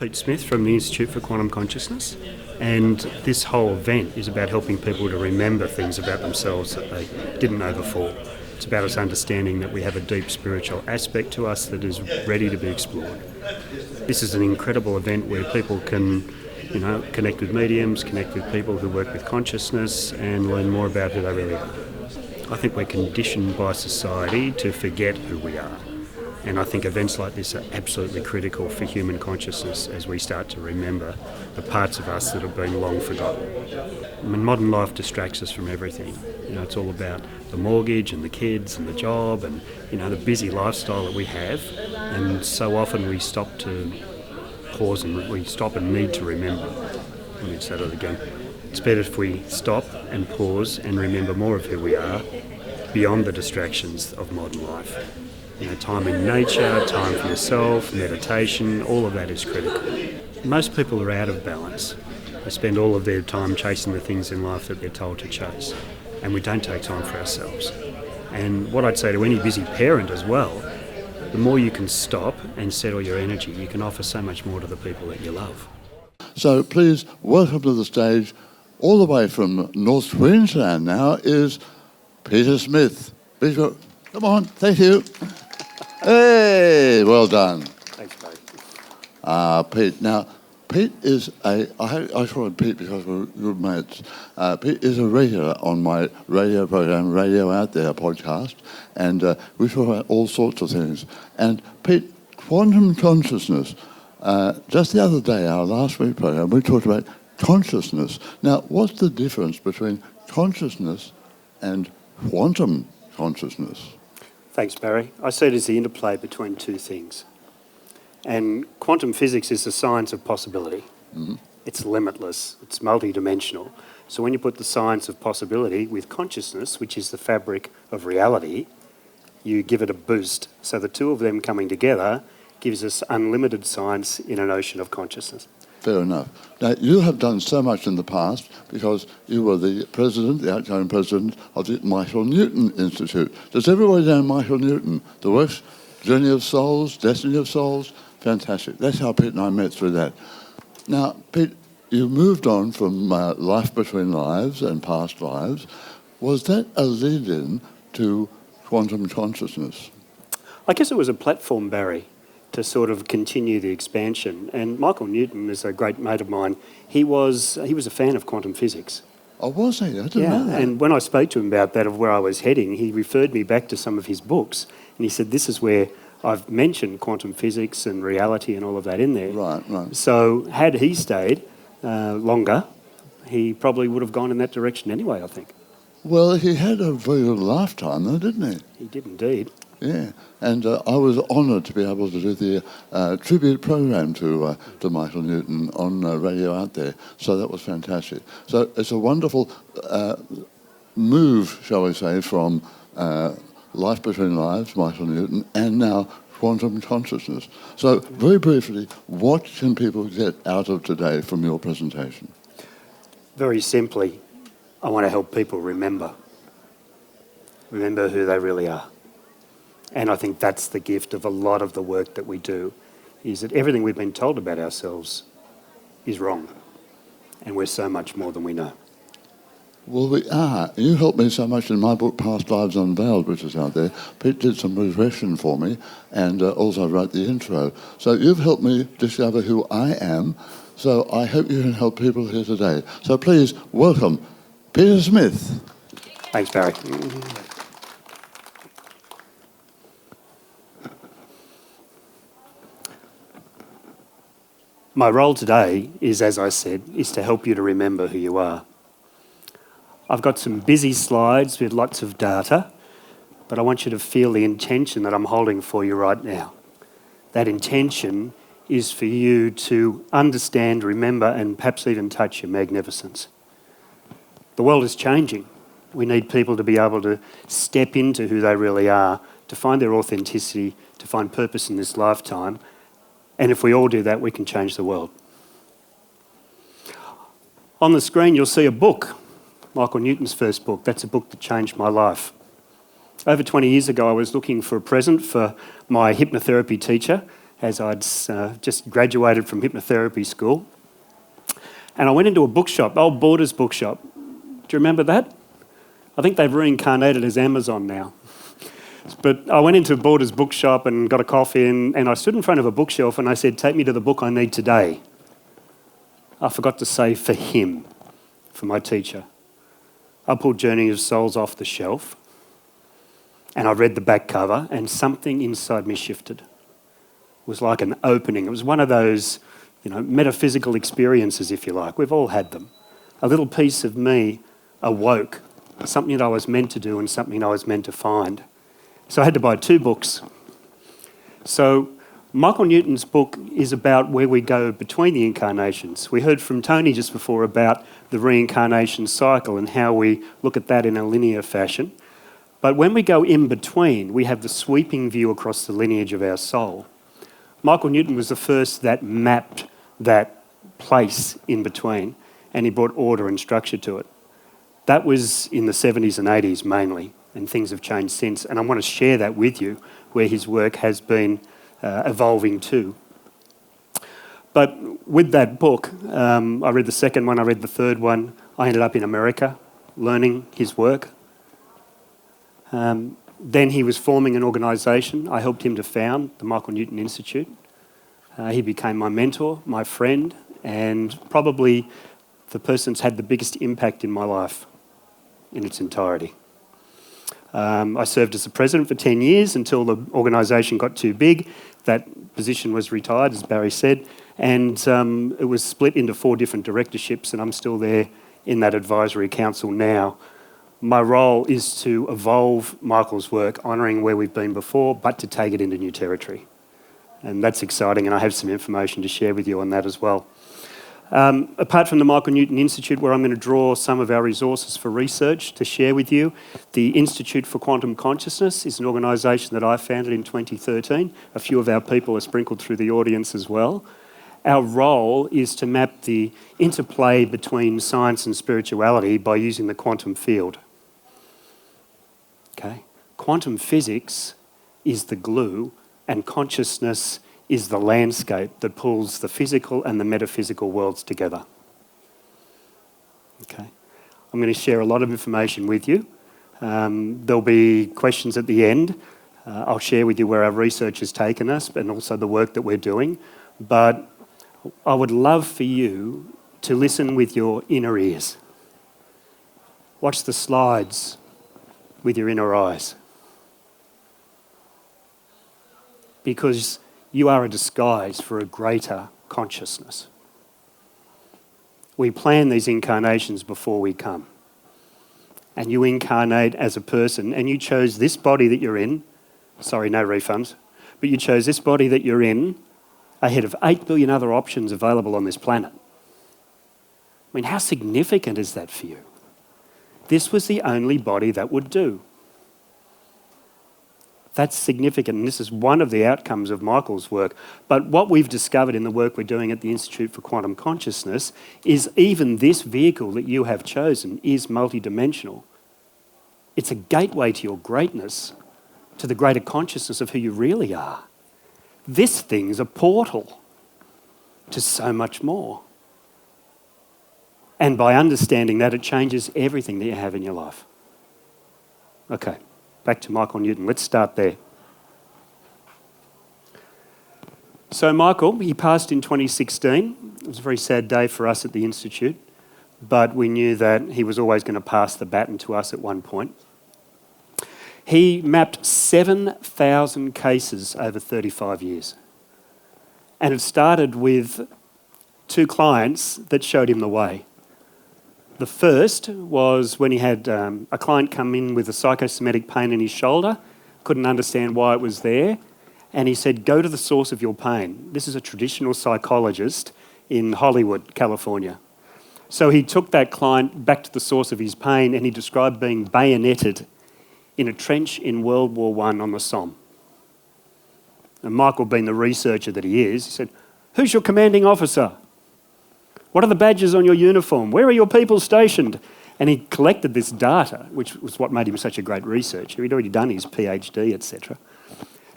Pete Smith from the Institute for Quantum Consciousness, and this whole event is about helping people to remember things about themselves that they didn't know before. It's about us understanding that we have a deep spiritual aspect to us that is ready to be explored. This is an incredible event where people can, connect with mediums, connect with people who work with consciousness and learn more about who they really are. I think we're conditioned by society to forget who we are. And I think events like this are absolutely critical for human consciousness as we start to remember the parts of us that have been long forgotten. I mean, modern life distracts us from everything. It's all about the mortgage and the kids and the job and, the busy lifestyle that we have. And so often we stop to pause and we stop and need to remember. Let me say that again. It's better if we stop and pause and remember more of who we are beyond the distractions of modern life. Time in nature, time for yourself, meditation, all of that is critical. Most people are out of balance. They spend all of their time chasing the things in life that they're told to chase, and we don't take time for ourselves. And what I'd say to any busy parent as well, the more you can stop and settle your energy, you can offer so much more to the people that you love. So please welcome to the stage, all the way from North Queensland now, is Peter Smith. Please go. Come on, thank you. Hey, well done. Thanks, mate. Pete. Now, Pete is I call him Pete because we're good mates. Pete is a regular on my radio program, Radio Out There podcast, and we talk about all sorts of things. And Pete, quantum consciousness. Just the other day, our last week program, we talked about consciousness. Now, what's the difference between consciousness and quantum consciousness? Thanks, Barry. I see it as the interplay between two things. And quantum physics is the science of possibility. Mm-hmm. It's limitless, it's multidimensional. So when you put the science of possibility with consciousness, which is the fabric of reality, you give it a boost. So the two of them coming together gives us unlimited science in an ocean of consciousness. Fair enough. Now, you have done so much in the past because you were the outgoing president of the Michael Newton Institute. Does everybody know Michael Newton? The works, Journey of Souls, Destiny of Souls? Fantastic. That's how Pete and I met through that. Now, Pete, you moved on from life between lives and past lives. Was that a lead-in to quantum consciousness? I guess it was a platform, Barry, to sort of continue the expansion. And Michael Newton is a great mate of mine. He was a fan of quantum physics. Oh, was he? I didn't know that. And when I spoke to him about that, of where I was heading, he referred me back to some of his books. And he said, this is where I've mentioned quantum physics and reality and all of that in there. Right. So had he stayed longer, he probably would have gone in that direction anyway, I think. Well, he had a very good lifetime though, didn't he? He did indeed. Yeah, and I was honoured to be able to do the tribute program to Michael Newton on Radio Out There. So that was fantastic. So it's a wonderful move, shall we say, from Life Between Lives, Michael Newton, and now quantum consciousness. So very briefly, what can people get out of today from your presentation? Very simply, I want to help people remember who they really are. And I think that's the gift of a lot of the work that we do, is that everything we've been told about ourselves is wrong. And we're so much more than we know. Well, we are. You helped me so much in my book, Past Lives Unveiled, which is out there. Pete did some regression for me and also wrote the intro. So you've helped me discover who I am. So I hope you can help people here today. So please welcome Peter Smith. Thanks, Barry. My role today is, as I said, is to help you to remember who you are. I've got some busy slides with lots of data, but I want you to feel the intention that I'm holding for you right now. That intention is for you to understand, remember, and perhaps even touch your magnificence. The world is changing. We need people to be able to step into who they really are, to find their authenticity, to find purpose in this lifetime. And if we all do that, we can change the world. On the screen, you'll see a book, Michael Newton's first book. That's a book that changed my life. Over 20 years ago, I was looking for a present for my hypnotherapy teacher, as I'd just graduated from hypnotherapy school. And I went into a bookshop, old Borders bookshop. Do you remember that? I think they've reincarnated as Amazon now. But I went into Borders bookshop and got a coffee and I stood in front of a bookshelf and I said, take me to the book I need today. I forgot to say for him, for my teacher. I pulled Journey of Souls off the shelf and I read the back cover and something inside me shifted. It was like an opening. It was one of those, metaphysical experiences, if you like. We've all had them. A little piece of me awoke, something that I was meant to do and something I was meant to find. So I had to buy 2 books. So Michael Newton's book is about where we go between the incarnations. We heard from Tony just before about the reincarnation cycle and how we look at that in a linear fashion. But when we go in between, we have the sweeping view across the lineage of our soul. Michael Newton was the first that mapped that place in between, and he brought order and structure to it. That was in the 70s and 80s mainly, and things have changed since. And I want to share that with you, where his work has been evolving too. But with that book, I read the second one, I read the third one. I ended up in America learning his work. Then he was forming an organisation. I helped him to found the Michael Newton Institute. He became my mentor, my friend, and probably the person that's had the biggest impact in my life in its entirety. I served as the president for 10 years until the organisation got too big. That position was retired, as Barry said, and it was split into 4 different directorships, and I'm still there in that advisory council now. My role is to evolve Michael's work, honouring where we've been before, but to take it into new territory. And that's exciting, and I have some information to share with you on that as well. Apart from the Michael Newton Institute, where I'm going to draw some of our resources for research to share with you, the Institute for Quantum Consciousness is an organisation that I founded in 2013. A few of our people are sprinkled through the audience as well. Our role is to map the interplay between science and spirituality by using the quantum field. Okay? Quantum physics is the glue, and consciousness is the landscape that pulls the physical and the metaphysical worlds together. Okay? I'm going to share a lot of information with you. There'll be questions at the end. I'll share with you where our research has taken us and also the work that we're doing. But I would love for you to listen with your inner ears. Watch the slides with your inner eyes. Because you are a disguise for a greater consciousness. We plan these incarnations before we come. And you incarnate as a person, and you chose this body that you're in. Sorry, no refunds. But you chose this body that you're in ahead of 8 billion other options available on this planet. I mean, how significant is that for you? This was the only body that would do. That's significant, and this is one of the outcomes of Michael's work. But what we've discovered in the work we're doing at the Institute for Quantum Consciousness is even this vehicle that you have chosen is multidimensional. It's a gateway to your greatness, to the greater consciousness of who you really are. This thing's a portal to so much more. And by understanding that, it changes everything that you have in your life. Okay. Back to Michael Newton. Let's start there. So Michael, he passed in 2016. It was a very sad day for us at the Institute, but we knew that he was always going to pass the baton to us at one point. He mapped 7,000 cases over 35 years. And it started with 2 clients that showed him the way. The first was when he had a client come in with a psychosomatic pain in his shoulder, couldn't understand why it was there, and he said, go to the source of your pain. This is a traditional psychologist in Hollywood, California. So he took that client back to the source of his pain and he described being bayoneted in a trench in World War I on the Somme. And Michael, being the researcher that he is, he said, who's your commanding officer? What are the badges on your uniform? Where are your people stationed? And he collected this data, which was what made him such a great researcher. He'd already done his PhD, etc.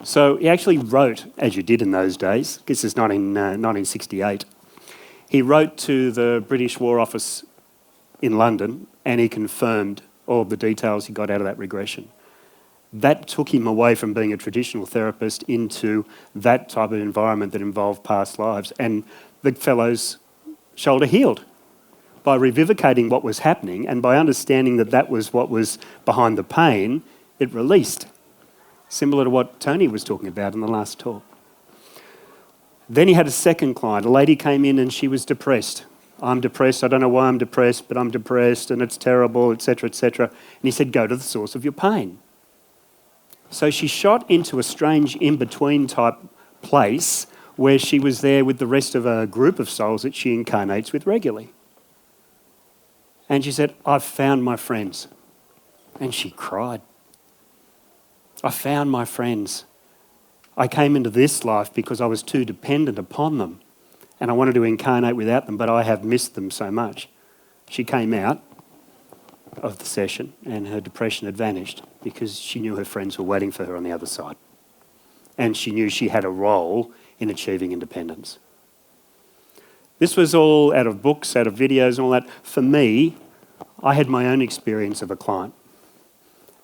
So he actually wrote, as you did in those days, this is 1968, he wrote to the British War Office in London and he confirmed all the details he got out of that regression. That took him away from being a traditional therapist into that type of environment that involved past lives. And the fellow's shoulder healed by revivicating what was happening, and by understanding that that was what was behind the pain, it released. Similar to what Tony was talking about in the last talk. Then he had a second client. A lady came in and she was depressed. I'm depressed, I don't know why I'm depressed, but I'm depressed and it's terrible, etc., etc. And he said, go to the source of your pain. So she shot into a strange in-between type place where she was there with the rest of a group of souls that she incarnates with regularly. And she said, I've found my friends. And she cried. I found my friends. I came into this life because I was too dependent upon them and I wanted to incarnate without them, but I have missed them so much. She came out of the session and her depression had vanished because she knew her friends were waiting for her on the other side. And she knew she had a role in achieving independence. This was all out of books, out of videos and all that. For me, I had my own experience of a client.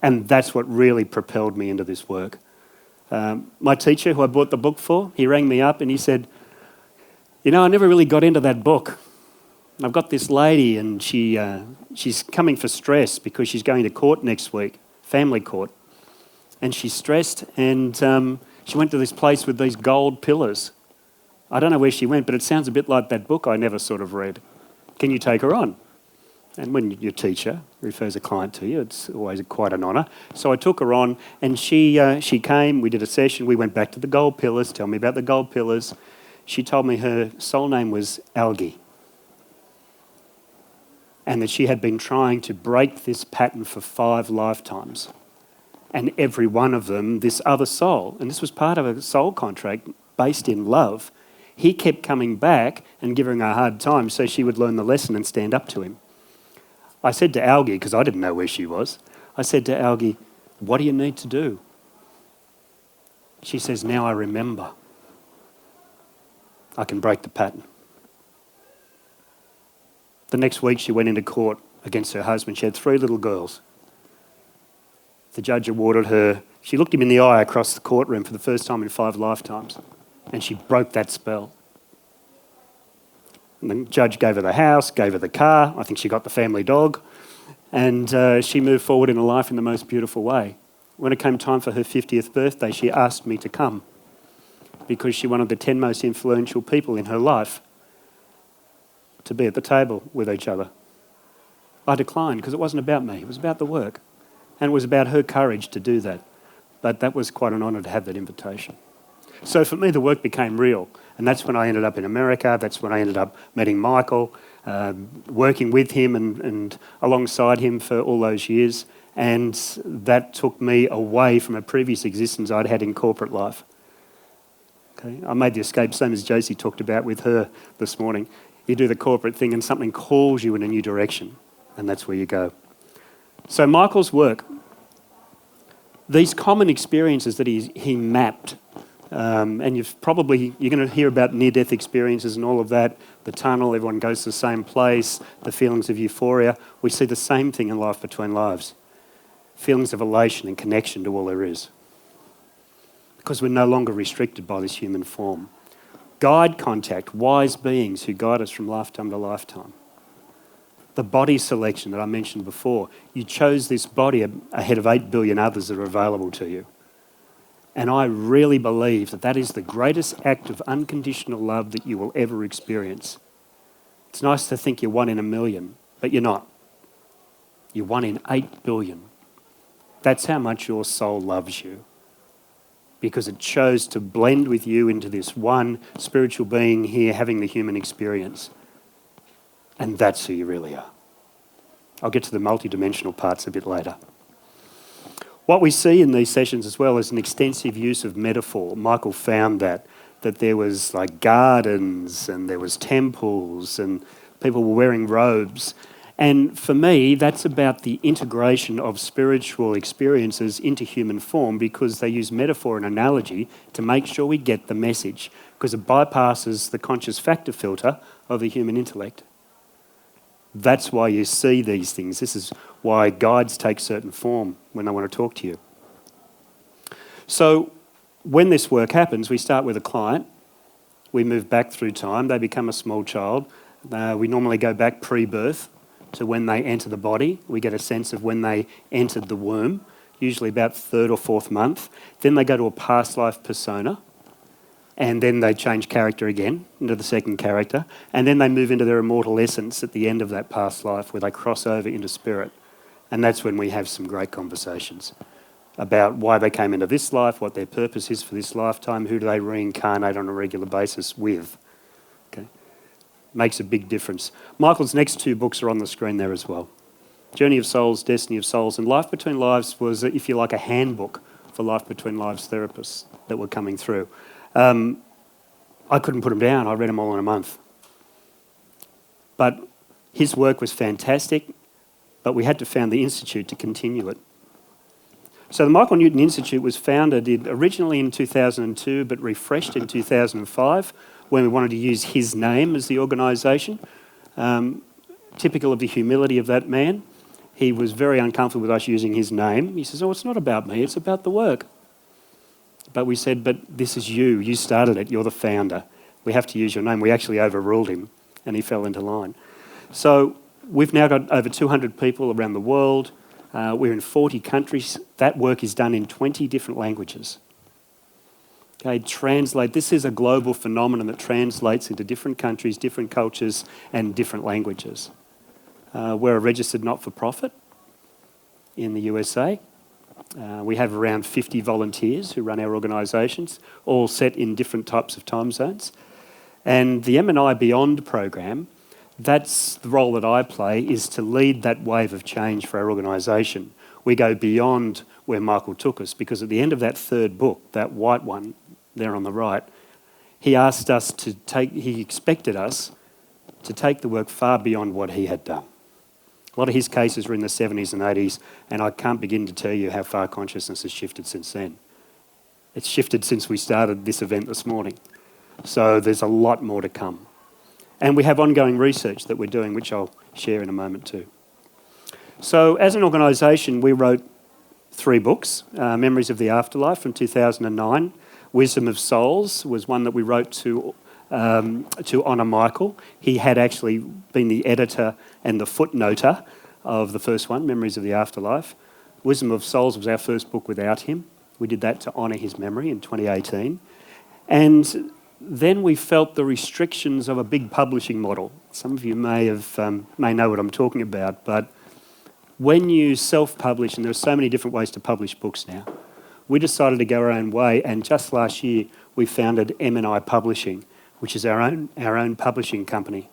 And that's what really propelled me into this work. My teacher, who I bought the book for, he rang me up and he said, you know, I never really got into that book. I've got this lady and she's coming for stress because she's going to court next week, family court. And she's stressed and she went to this place with these gold pillars. I don't know where she went, but it sounds a bit like that book I never sort of read. Can you take her on? And when your teacher refers a client to you, it's always quite an honour. So I took her on and she came, we did a session, we went back to the gold pillars, tell me about the gold pillars. She told me her soul name was Algae. And that she had been trying to break this pattern for 5 lifetimes. And every one of them, this other soul, and this was part of a soul contract based in love, he kept coming back and giving her a hard time so she would learn the lesson and stand up to him. I said to Algae, because I didn't know where she was, I said to Algae, what do you need to do? She says, now I remember. I can break the pattern. The next week she went into court against her husband. She had 3 little girls. The judge awarded her, she looked him in the eye across the courtroom for the first time in 5 lifetimes, and she broke that spell. And the judge gave her the house, gave her the car, I think she got the family dog, and she moved forward in her life in the most beautiful way. When it came time for her 50th birthday, she asked me to come because she wanted the 10 most influential people in her life to be at the table with each other. I declined because it wasn't about me, it was about the work. And it was about her courage to do that. But that was quite an honour to have that invitation. So for me, the work became real. And that's when I ended up in America. That's when I ended up meeting Michael, working with him and alongside him for all those years. And that took me away from a previous existence I'd had in corporate life. Okay? I made the escape, same as Josie talked about with her this morning. You do the corporate thing and something calls you in a new direction. And that's where you go. So Michael's work, these common experiences that he mapped, and you're going to hear about near-death experiences and all of that, the tunnel, everyone goes to the same place, the feelings of euphoria. We see the same thing in life between lives. Feelings of elation and connection to all there is. Because we're no longer restricted by this human form. Guide contact, wise beings who guide us from lifetime to lifetime. The body selection that I mentioned before. You chose this body ahead of 8 billion others that are available to you. And I really believe that that is the greatest act of unconditional love that you will ever experience. It's nice to think you're 1 in a million, but you're not. You're 1 in 8 billion. That's how much your soul loves you. Because it chose to blend with you into this one spiritual being here having the human experience. And that's who you really are. I'll get to the multidimensional parts a bit later. What we see in these sessions as well is an extensive use of metaphor. Michael found that there was like gardens and there was temples and people were wearing robes. And for me, that's about the integration of spiritual experiences into human form, because they use metaphor and analogy to make sure we get the message, because it bypasses the conscious factor filter of the human intellect. That's why you see these things. This is why guides take certain form when they want to talk to you. So when this work happens, we start with a client. We move back through time. They become a small child. We normally go back pre-birth to when they enter the body. We get a sense of when they entered the womb, usually about third or fourth month. Then they go to a past life persona, and then they change character again into the second character, and then they move into their immortal essence at the end of that past life, where they cross over into spirit. And that's when we have some great conversations about why they came into this life, what their purpose is for this lifetime, who do they reincarnate on a regular basis with. Okay? Makes a big difference. Michael's next two books are on the screen there as well. Journey of Souls, Destiny of Souls, and Life Between Lives was, if you like, a handbook for Life Between Lives therapists that were coming through. I couldn't put them down. I read them all in a month. But his work was fantastic, but we had to found the institute to continue it. So the Michael Newton Institute was founded originally in 2002, but refreshed in 2005, when we wanted to use his name as the organisation. Typical of the humility of that man, he was very uncomfortable with us using his name. He says, "Oh, it's not about me, it's about the work." But we said, "But this is you. You started it. You're the founder. We have to use your name." We actually overruled him, and he fell into line. So we've now got over 200 people around the world. We're in 40 countries. That work is done in 20 different languages. Okay, this is a global phenomenon that translates into different countries, different cultures, and different languages. We're a registered not-for-profit in the USA. We have around 50 volunteers who run our organisations, all set in different types of time zones. And the M&I Beyond program, that's the role that I play, is to lead that wave of change for our organisation. We go beyond where Michael took us, because at the end of that third book, that white one there on the right, he expected us to take the work far beyond what he had done. A lot of his cases were in the 70s and 80s, and I can't begin to tell you how far consciousness has shifted since then. It's shifted since we started this event this morning. So there's a lot more to come. And we have ongoing research that we're doing, which I'll share in a moment too. So as an organisation, we wrote 3 books. Memories of the Afterlife from 2009. Wisdom of Souls was one that we wrote to honour Michael. He had actually been the editor and the footnoter of the first one, Memories of the Afterlife. Wisdom of Souls was our first book without him. We did that to honour his memory in 2018. And then we felt the restrictions of a big publishing model. Some of you may know what I'm talking about, but when you self-publish, and there are so many different ways to publish books now, we decided to go our own way, and just last year we founded M&I Publishing, which is our own publishing company.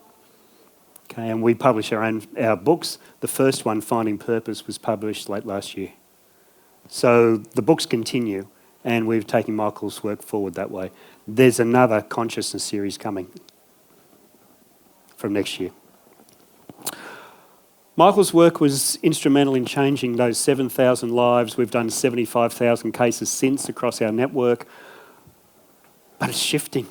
Okay, and we publish our books. The first one, Finding Purpose, was published late last year. So the books continue, and we've taken Michael's work forward that way. There's another consciousness series coming from next year. Michael's work was instrumental in changing those 7,000 lives. We've done 75,000 cases since across our network. But it's shifting.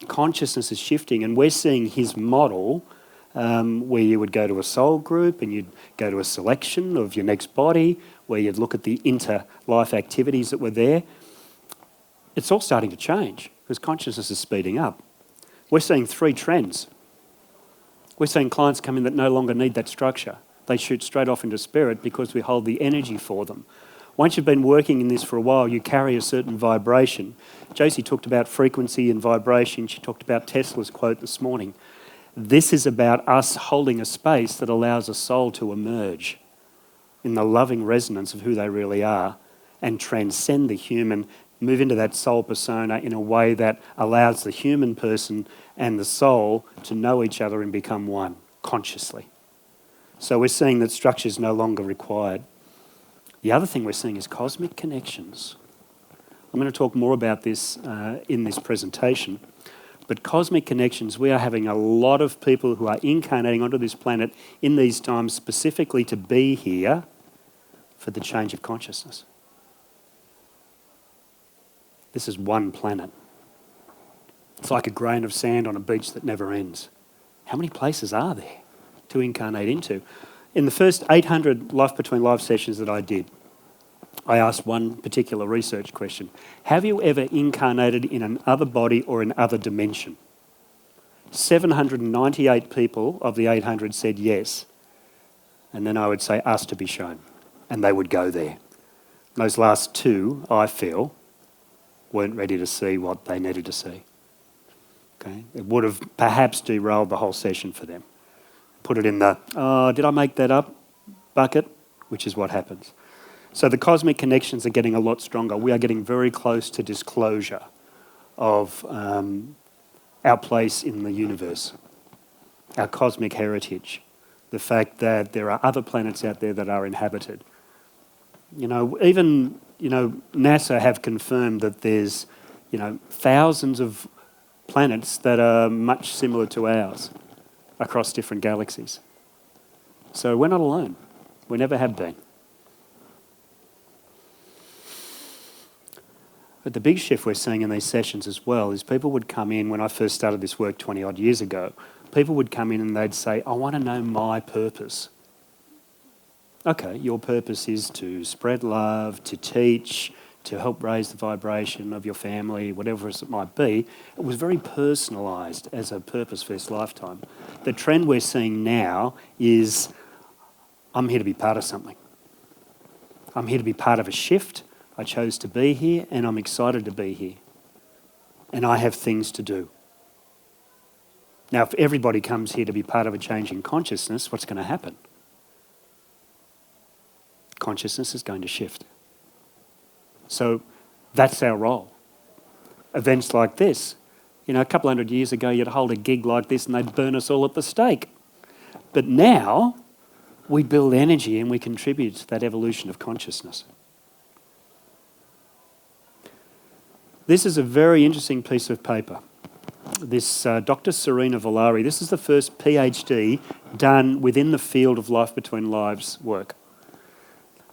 Consciousness is shifting, and we're seeing his model where you would go to a soul group and you'd go to a selection of your next body, where you'd look at the inter-life activities that were there. It's all starting to change because consciousness is speeding up. We're seeing 3 trends. We're seeing clients come in that no longer need that structure. They shoot straight off into spirit because we hold the energy for them. Once you've been working in this for a while, you carry a certain vibration. Josie talked about frequency and vibration. She talked about Tesla's quote this morning. This is about us holding a space that allows a soul to emerge in the loving resonance of who they really are and transcend the human, move into that soul persona in a way that allows the human person and the soul to know each other and become one consciously. So we're seeing that structure is no longer required. The other thing we're seeing is cosmic connections. I'm going to talk more about this in this presentation. But cosmic connections, we are having a lot of people who are incarnating onto this planet in these times specifically to be here for the change of consciousness. This is one planet. It's like a grain of sand on a beach that never ends. How many places are there to incarnate into? In the first 800 Life Between Lives sessions that I did, I asked one particular research question. Have you ever incarnated in another body or another dimension? 798 people of the 800 said yes. And then I would say, ask to be shown. And they would go there. Those last two, I feel, weren't ready to see what they needed to see. Okay? It would have perhaps derailed the whole session for them. Put it in the, oh, did I make that up bucket? Which is what happens. So the cosmic connections are getting a lot stronger. We are getting very close to disclosure of our place in the universe, our cosmic heritage, the fact that there are other planets out there that are inhabited. Even NASA have confirmed that there's, thousands of planets that are much similar to ours across different galaxies. So we're not alone. We never have been. But the big shift we're seeing in these sessions as well is people would come in, when I first started this work 20 odd years ago, people would come in and they'd say, I want to know my purpose. Okay, your purpose is to spread love, to teach, to help raise the vibration of your family, whatever it might be. It was very personalised as a purpose for this lifetime. The trend we're seeing now is, I'm here to be part of something. I'm here to be part of a shift. I chose to be here and I'm excited to be here. And I have things to do. Now, if everybody comes here to be part of a change in consciousness, what's going to happen? Consciousness is going to shift. So that's our role. Events like this, a couple hundred years ago, you'd hold a gig like this and they'd burn us all at the stake. But now, we build energy and we contribute to that evolution of consciousness. This is a very interesting piece of paper. This Dr. Serena Villari, this is the first PhD done within the field of Life Between Lives work.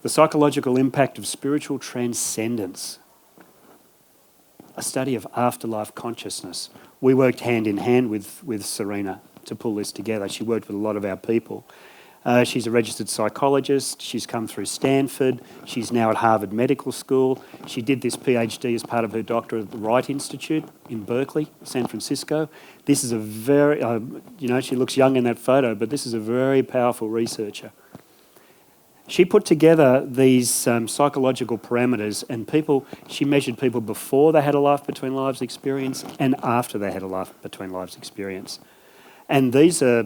The psychological impact of spiritual transcendence. A study of afterlife consciousness. We worked hand in hand with Serena to pull this together. She worked with a lot of our people. She's a registered psychologist. She's come through Stanford. She's now at Harvard Medical School. She did this PhD as part of her doctorate at the Wright Institute in Berkeley, San Francisco. This is a very, she looks young in that photo, but this is a very powerful researcher. She put together these psychological parameters and she measured people before they had a Life Between Lives experience and after they had a Life Between Lives experience. And these are,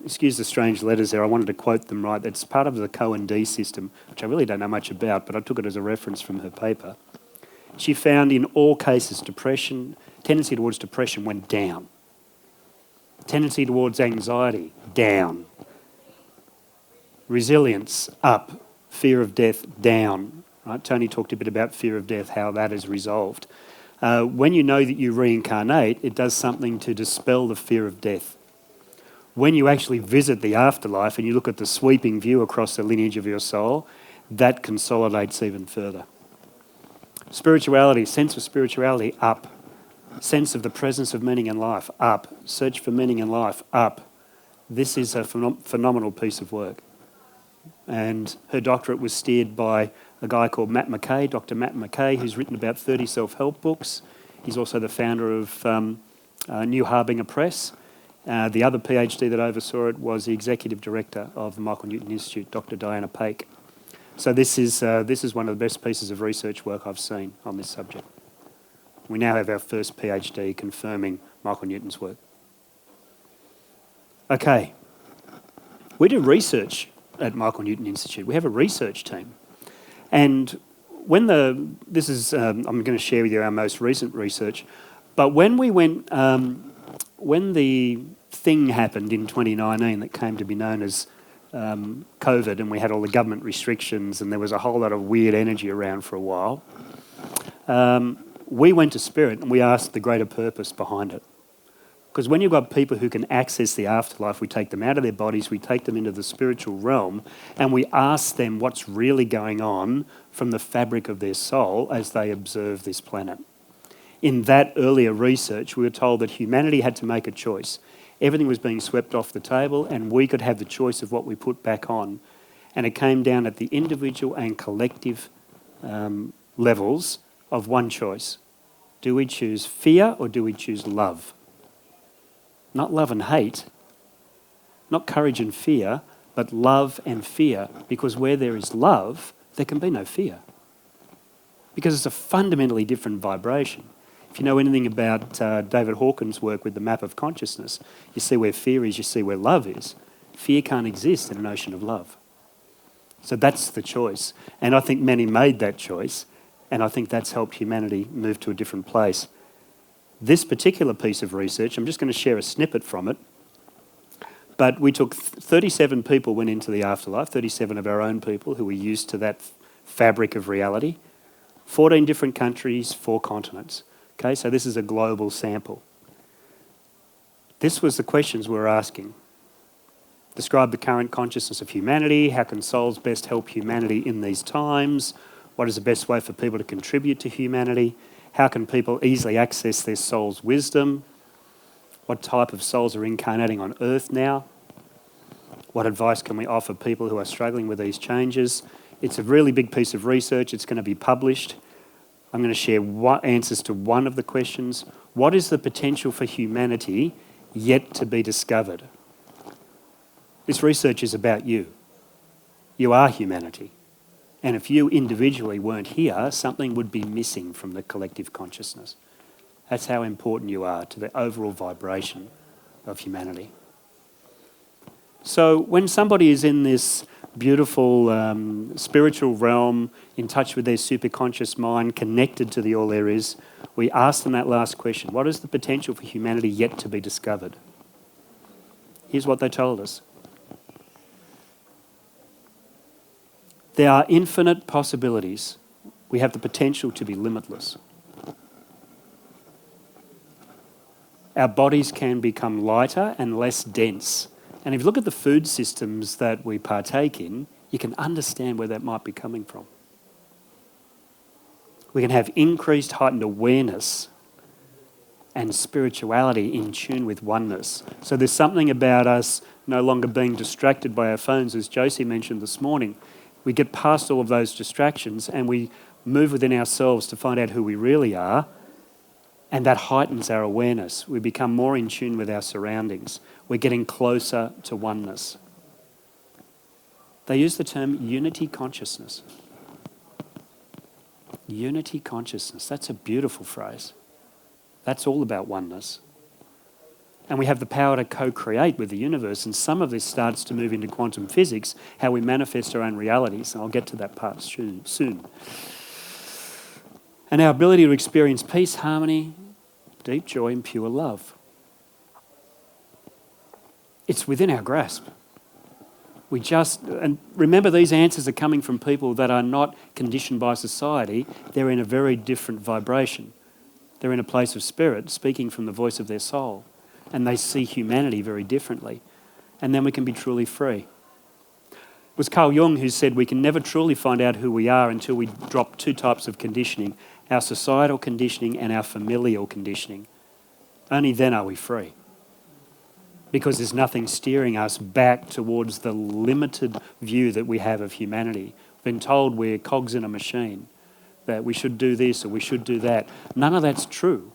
excuse the strange letters there, I wanted to quote them right. It's part of the Cohen-D system, which I really don't know much about, but I took it as a reference from her paper. She found in all cases tendency towards depression went down. Tendency towards anxiety, down. Resilience, up. Fear of death, down. Right? Tony talked a bit about fear of death, how that is resolved. When you know that you reincarnate, it does something to dispel the fear of death. When you actually visit the afterlife and you look at the sweeping view across the lineage of your soul, that consolidates even further. Spirituality, sense of spirituality, up. Sense of the presence of meaning in life, up. Search for meaning in life, up. This is a phenomenal piece of work. And her doctorate was steered by a guy called Matt McKay, Dr. Matt McKay, who's written about 30 self-help books. He's also the founder of New Harbinger Press. The other PhD that oversaw it was the executive director of the Michael Newton Institute, Dr. Diana Paik. So this is one of the best pieces of research work I've seen on this subject. We now have our first PhD confirming Michael Newton's work. Okay, we do research at Michael Newton Institute. We have a research team. And when I'm going to share with you our most recent research, but when we went, when the thing happened in 2019 that came to be known as COVID, and we had all the government restrictions and there was a whole lot of weird energy around for a while, we went to Spirit and we asked the greater purpose behind it. Because when you've got people who can access the afterlife, we take them out of their bodies, we take them into the spiritual realm, and we ask them what's really going on from the fabric of their soul as they observe this planet. In that earlier research, we were told that humanity had to make a choice. Everything was being swept off the table, and we could have the choice of what we put back on. And it came down at the individual and collective levels of one choice. Do we choose fear or do we choose love? Not love and hate, not courage and fear, but love and fear. Because where there is love, there can be no fear. Because it's a fundamentally different vibration. If you know anything about David Hawkins' work with the map of consciousness, you see where fear is, you see where love is. Fear can't exist in an ocean of love. So that's the choice. And I think many made that choice, and I think that's helped humanity move to a different place. This particular piece of research, I'm just going to share a snippet from it, but we took 37 people went into the afterlife, 37 of our own people who were used to that fabric of reality, 14 different countries, 4 continents. Okay, so this is a global sample. This was the questions we were asking. Describe the current consciousness of humanity. How can souls best help humanity in these times? What is the best way for people to contribute to humanity? How can people easily access their soul's wisdom? What type of souls are incarnating on Earth now? What advice can we offer people who are struggling with these changes? It's a really big piece of research. It's going to be published. I'm going to share answers to one of the questions. What is the potential for humanity yet to be discovered? This research is about you. You are humanity. And if you individually weren't here, something would be missing from the collective consciousness. That's how important you are to the overall vibration of humanity. So when somebody is in this beautiful spiritual realm, in touch with their superconscious mind, connected to the all there is, we ask them that last question: what is the potential for humanity yet to be discovered? Here's what they told us. There are infinite possibilities. We have the potential to be limitless. Our bodies can become lighter and less dense. And if you look at the food systems that we partake in, you can understand where that might be coming from. We can have increased heightened awareness and spirituality in tune with oneness. So there's something about us no longer being distracted by our phones, as Josie mentioned this morning. We get past all of those distractions and we move within ourselves to find out who we really are, and that heightens our awareness. We become more in tune with our surroundings. We're getting closer to oneness. They use the term unity consciousness. Unity consciousness, that's a beautiful phrase. That's all about oneness. And we have the power to co-create with the universe, and some of this starts to move into quantum physics, how we manifest our own realities, and I'll get to that part soon. And our ability to experience peace, harmony, deep joy and pure love. It's within our grasp. And remember, these answers are coming from people that are not conditioned by society. They're in a very different vibration. They're in a place of spirit, speaking from the voice of their soul. And they see humanity very differently. And then we can be truly free. It was Carl Jung who said we can never truly find out who we are until we drop 2 types of conditioning: our societal conditioning and our familial conditioning. Only then are we free. Because there's nothing steering us back towards the limited view that we have of humanity. We've been told we're cogs in a machine, that we should do this or we should do that. None of that's true.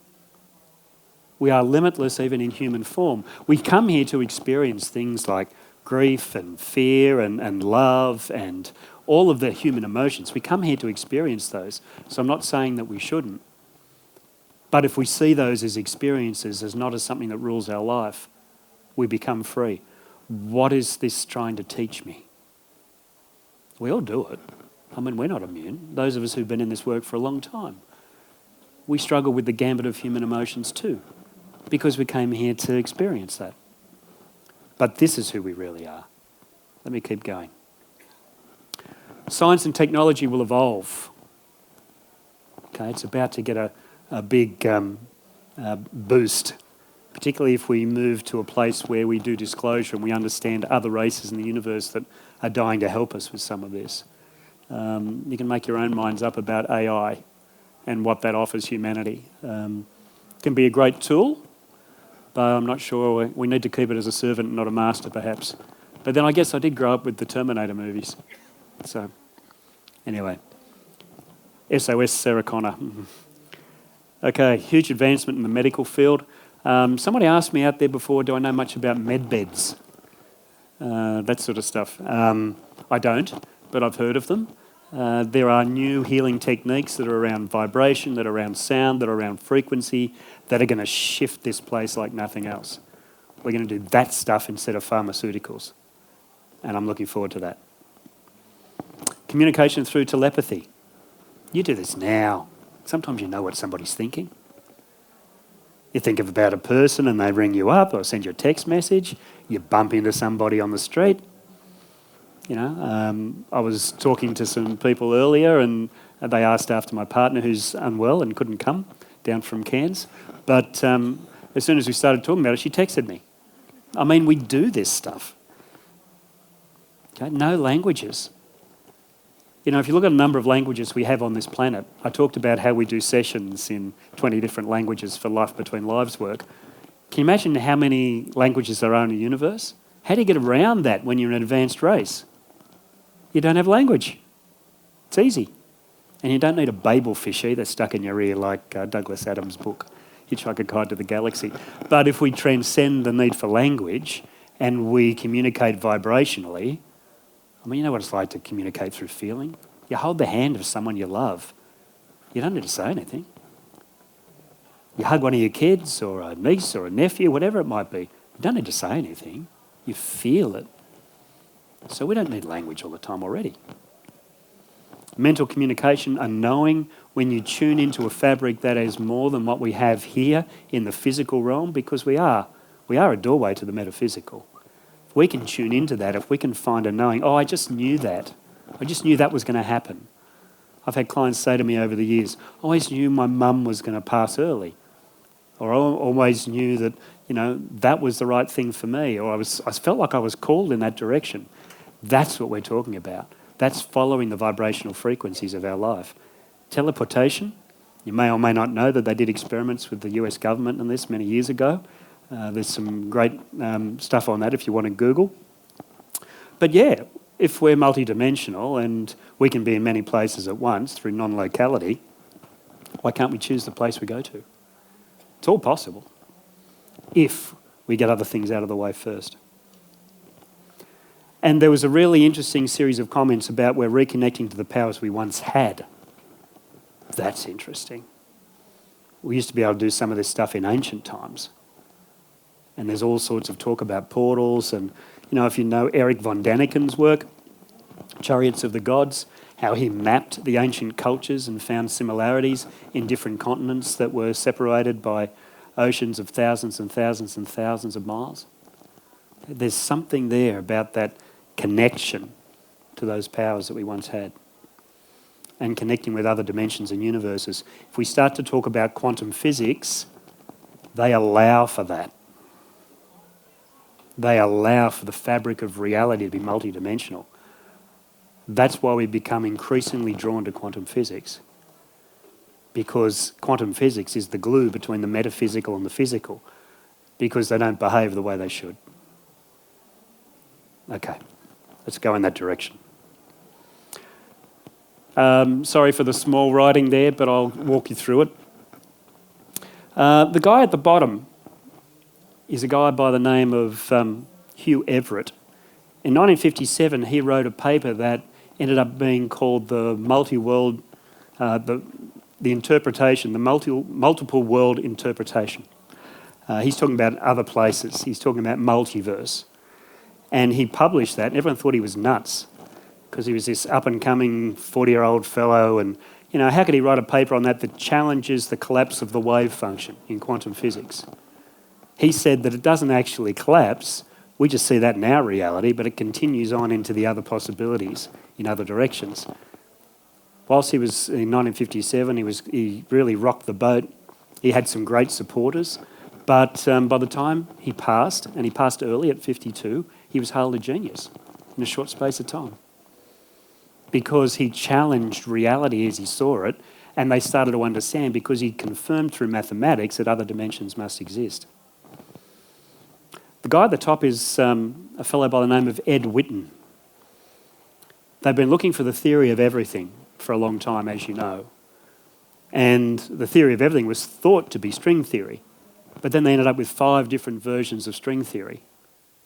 We are limitless even in human form. We come here to experience things like grief and fear and love and all of the human emotions. We come here to experience those. So I'm not saying that we shouldn't. But if we see those as experiences, as not as something that rules our life, we become free. What is this trying to teach me? We all do it. I mean, we're not immune. Those of us who've been in this work for a long time. We struggle with the gambit of human emotions too, because we came here to experience that. But this is who we really are. Let me keep going. Science and technology will evolve. Okay, it's about to get a big boost. particularly if we move to a place where we do disclosure and we understand other races in the universe that are dying to help us with some of this. You can make your own minds up about AI and what that offers humanity. It can be a great tool, but I'm not sure we need to keep it as a servant, not a master, perhaps. But then I guess I did grow up with the Terminator movies. So, anyway. SOS Sarah Connor. Okay, huge advancement in the medical field. Somebody asked me out there before, do I know much about med beds? That sort of stuff. I don't, but I've heard of them. There are new healing techniques that are around vibration, that are around sound, that are around frequency, that are going to shift this place like nothing else. We're going to do that stuff instead of pharmaceuticals. And I'm looking forward to that. Communication through telepathy. You do this now. Sometimes you know what somebody's thinking. You think about a person and they ring you up or send you a text message. You bump into somebody on the street. You know, I was talking to some people earlier and they asked after my partner who's unwell and couldn't come down from Cairns. But as soon as we started talking about it, she texted me. I mean, we do this stuff. Okay? No languages. You know, if you look at a number of languages we have on this planet, I talked about how we do sessions in 20 different languages for Life Between Lives work. Can you imagine how many languages there are in the universe? How do you get around that when you're an advanced race? You don't have language. It's easy. And you don't need a Babel fish either stuck in your ear like Douglas Adams' book, Hitchhiker's Guide to the Galaxy. But if we transcend the need for language and we communicate vibrationally, I mean, you know what it's like to communicate through feeling? You hold the hand of someone you love. You don't need to say anything. You hug one of your kids or a niece or a nephew, whatever it might be. You don't need to say anything. You feel it. So we don't need language all the time already. Mental communication, a knowing when you tune into a fabric that is more than what we have here in the physical realm, because we are a doorway to the metaphysical. If we can tune into that, if we can find a knowing, oh, I just knew that. I just knew that was going to happen. I've had clients say to me over the years, I always knew my mum was going to pass early. Or I always knew that, you know, that was the right thing for me. Or I felt like I was called in that direction. That's what we're talking about. That's following the vibrational frequencies of our life. Teleportation, you may or may not know that they did experiments with the US government on this many years ago. There's some great stuff on that if you want to Google. But yeah, if we're multidimensional and we can be in many places at once through non-locality, why can't we choose the place we go to? It's all possible if we get other things out of the way first. And there was a really interesting series of comments about we're reconnecting to the powers we once had. That's interesting. We used to be able to do some of this stuff in ancient times. And there's all sorts of talk about portals and, you know, if you know Eric von Daniken's work, Chariots of the Gods, how he mapped the ancient cultures and found similarities in different continents that were separated by oceans of thousands and thousands and thousands of miles. There's something there about that connection to those powers that we once had and connecting with other dimensions and universes. If we start to talk about quantum physics, they allow for that. They allow for the fabric of reality to be multidimensional. That's why we become increasingly drawn to quantum physics, because quantum physics is the glue between the metaphysical and the physical, because they don't behave the way they should. Okay, let's go in that direction. Sorry for the small writing there, but I'll walk you through it. The guy at the bottom is a guy by the name of Hugh Everett. In 1957, he wrote a paper that ended up being called the multi-world, the interpretation, the multiple world interpretation. He's talking about other places. He's talking about multiverse. And he published that, and everyone thought he was nuts because he was this up-and-coming 40-year-old fellow, and, you know, how could he write a paper on that that challenges the collapse of the wave function in quantum physics? He said that it doesn't actually collapse. We just see that in our reality, but it continues on into the other possibilities in other directions. Whilst he was in 1957, he really rocked the boat. He had some great supporters, But by the time he passed, and he passed early at 52, he was hailed a genius in a short space of time. Because he challenged reality as he saw it, and they started to understand because he confirmed through mathematics that other dimensions must exist. The guy at the top is a fellow by the name of Ed Witten. They've been looking for the theory of everything for a long time, as you know. And the theory of everything was thought to be string theory. But then they ended up with 5 different versions of string theory.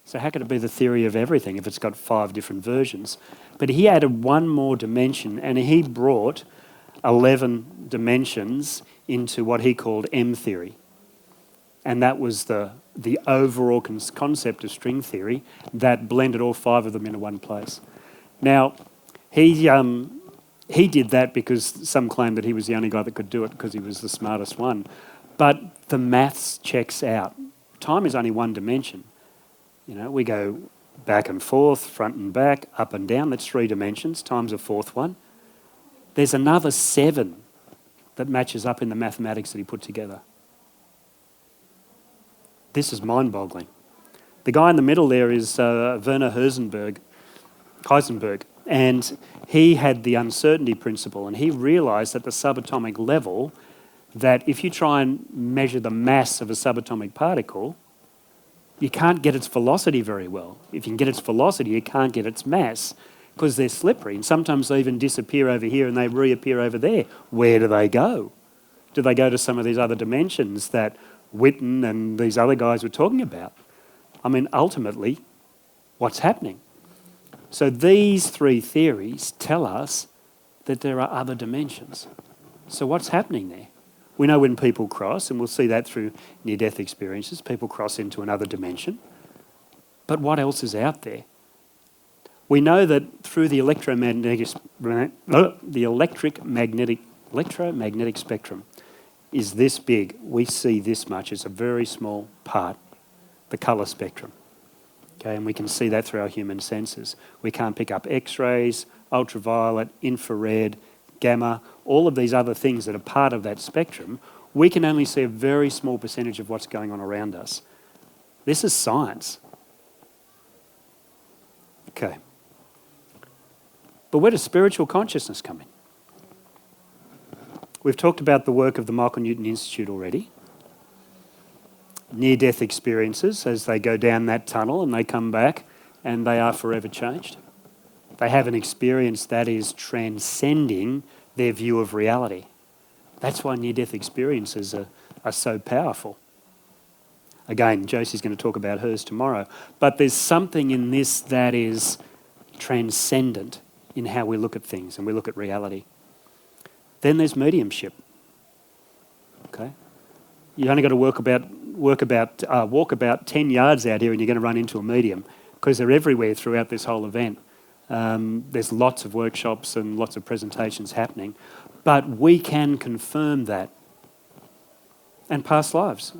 So how could it be the theory of everything if it's got 5 different versions? But he added one more dimension, and he brought 11 dimensions into what he called M theory. And that was the overall concept of string theory that blended all 5 of them into one place. Now, he did that because some claimed that he was the only guy that could do it because he was the smartest one. But the maths checks out. Time is only one dimension. You know, we go back and forth, front and back, up and down. That's 3 dimensions. Time's a 4th one. There's another 7 that matches up in the mathematics that he put together. This is mind-boggling. The guy in the middle there is Werner Heisenberg, and he had the uncertainty principle, and he realised at the subatomic level that if you try and measure the mass of a subatomic particle, you can't get its velocity very well. If you can get its velocity, you can't get its mass because they're slippery, and sometimes they even disappear over here and they reappear over there. Where do they go? Do they go to some of these other dimensions that Witten and these other guys were talking about? I mean, ultimately, what's happening? So these 3 theories tell us that there are other dimensions. So what's happening there? We know when people cross, and we'll see that through near-death experiences, people cross into another dimension. But what else is out there? We know that through the electromagnetic spectrum is this big. We see this much. It's a very small part, the colour spectrum. Okay, and we can see that through our human senses. We can't pick up X-rays, ultraviolet, infrared, gamma, all of these other things that are part of that spectrum. We can only see a very small percentage of what's going on around us. This is science. Okay. But where does spiritual consciousness come in? We've talked about the work of the Michael Newton Institute already. Near-death experiences as they go down that tunnel and they come back and they are forever changed. They have an experience that is transcending their view of reality. That's why near-death experiences are so powerful. Again, Josie's going to talk about hers tomorrow. But there's something in this that is transcendent in how we look at things and we look at reality. Then there's mediumship. Okay? You only got to walk about 10 yards out here and you're going to run into a medium because they're everywhere throughout this whole event. There's lots of workshops and lots of presentations happening. But we can confirm that. And past lives.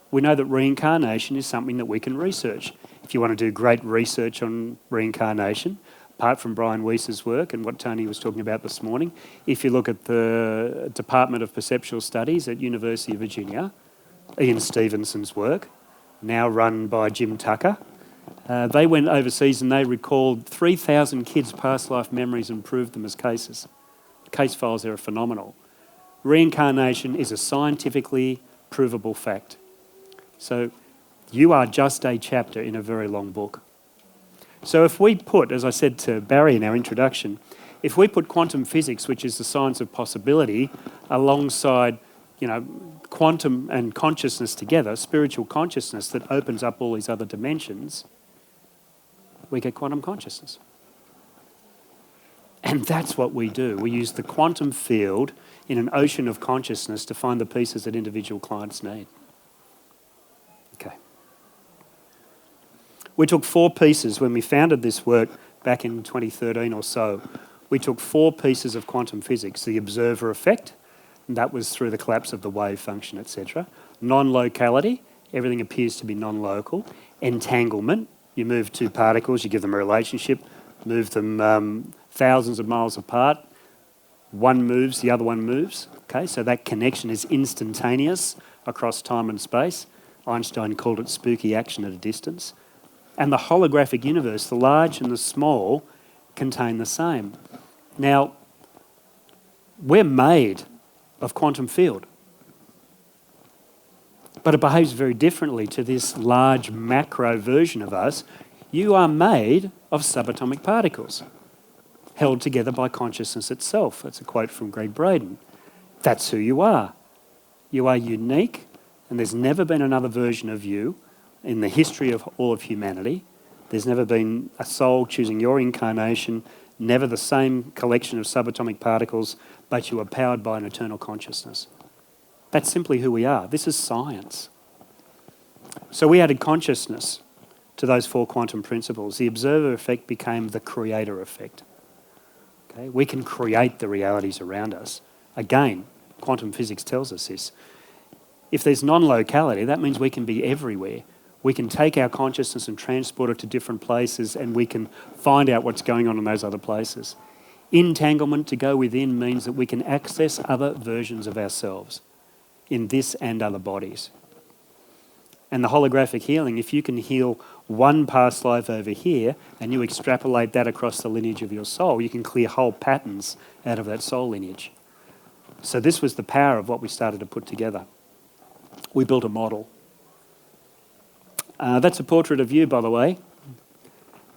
We know that reincarnation is something that we can research. If you want to do great research on reincarnation, apart from Brian Weiss's work and what Tony was talking about this morning, if you look at the Department of Perceptual Studies at University of Virginia, Ian Stevenson's work, now run by Jim Tucker, they went overseas and they recalled 3,000 kids' past life memories and proved them as cases. Case files there are phenomenal. Reincarnation is a scientifically provable fact. So you are just a chapter in a very long book. So if we put, as I said to Barry in our introduction, if we put quantum physics, which is the science of possibility, alongside, quantum and consciousness together, spiritual consciousness that opens up all these other dimensions, we get quantum consciousness. And that's what we do. We use the quantum field in an ocean of consciousness to find the pieces that individual clients need. Okay. We took 4 pieces when we founded this work back in 2013 or so. We took 4 pieces of quantum physics: the observer effect, and that was through the collapse of the wave function, etc. Non-locality, everything appears to be non-local. Entanglement, you move 2 particles, you give them a relationship, move them thousands of miles apart. One moves, the other one moves. Okay, so that connection is instantaneous across time and space. Einstein called it spooky action at a distance. And the holographic universe, the large and the small, contain the same. Now, we're made of quantum field, but it behaves very differently to this large macro version of us. You are made of subatomic particles, held together by consciousness itself. That's a quote from Greg Braden. That's who you are. You are unique, and there's never been another version of you in the history of all of humanity. There's never been a soul choosing your incarnation, never the same collection of subatomic particles, but you are powered by an eternal consciousness. That's simply who we are. This is science. So we added consciousness to those 4 quantum principles. The observer effect became the creator effect. Okay? We can create the realities around us. Again, quantum physics tells us this. If there's non-locality, that means we can be everywhere. We can take our consciousness and transport it to different places, and we can find out what's going on in those other places. Entanglement, to go within, means that we can access other versions of ourselves in this and other bodies. And the holographic healing, if you can heal one past life over here and you extrapolate that across the lineage of your soul, you can clear whole patterns out of that soul lineage. So this was the power of what we started to put together. We built a model. That's a portrait of you, by the way.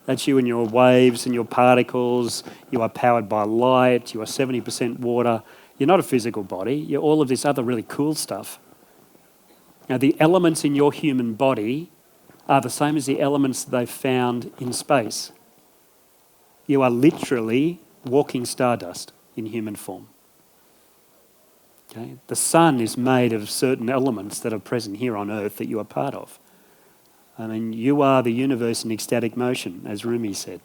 That's you and your waves and your particles. You are powered by light. You are 70% water. You're not a physical body. You're all of this other really cool stuff. Now, the elements in your human body are the same as the elements they've found in space. You are literally walking stardust in human form. Okay? The sun is made of certain elements that are present here on Earth that you are part of. I mean, you are the universe in ecstatic motion, as Rumi said.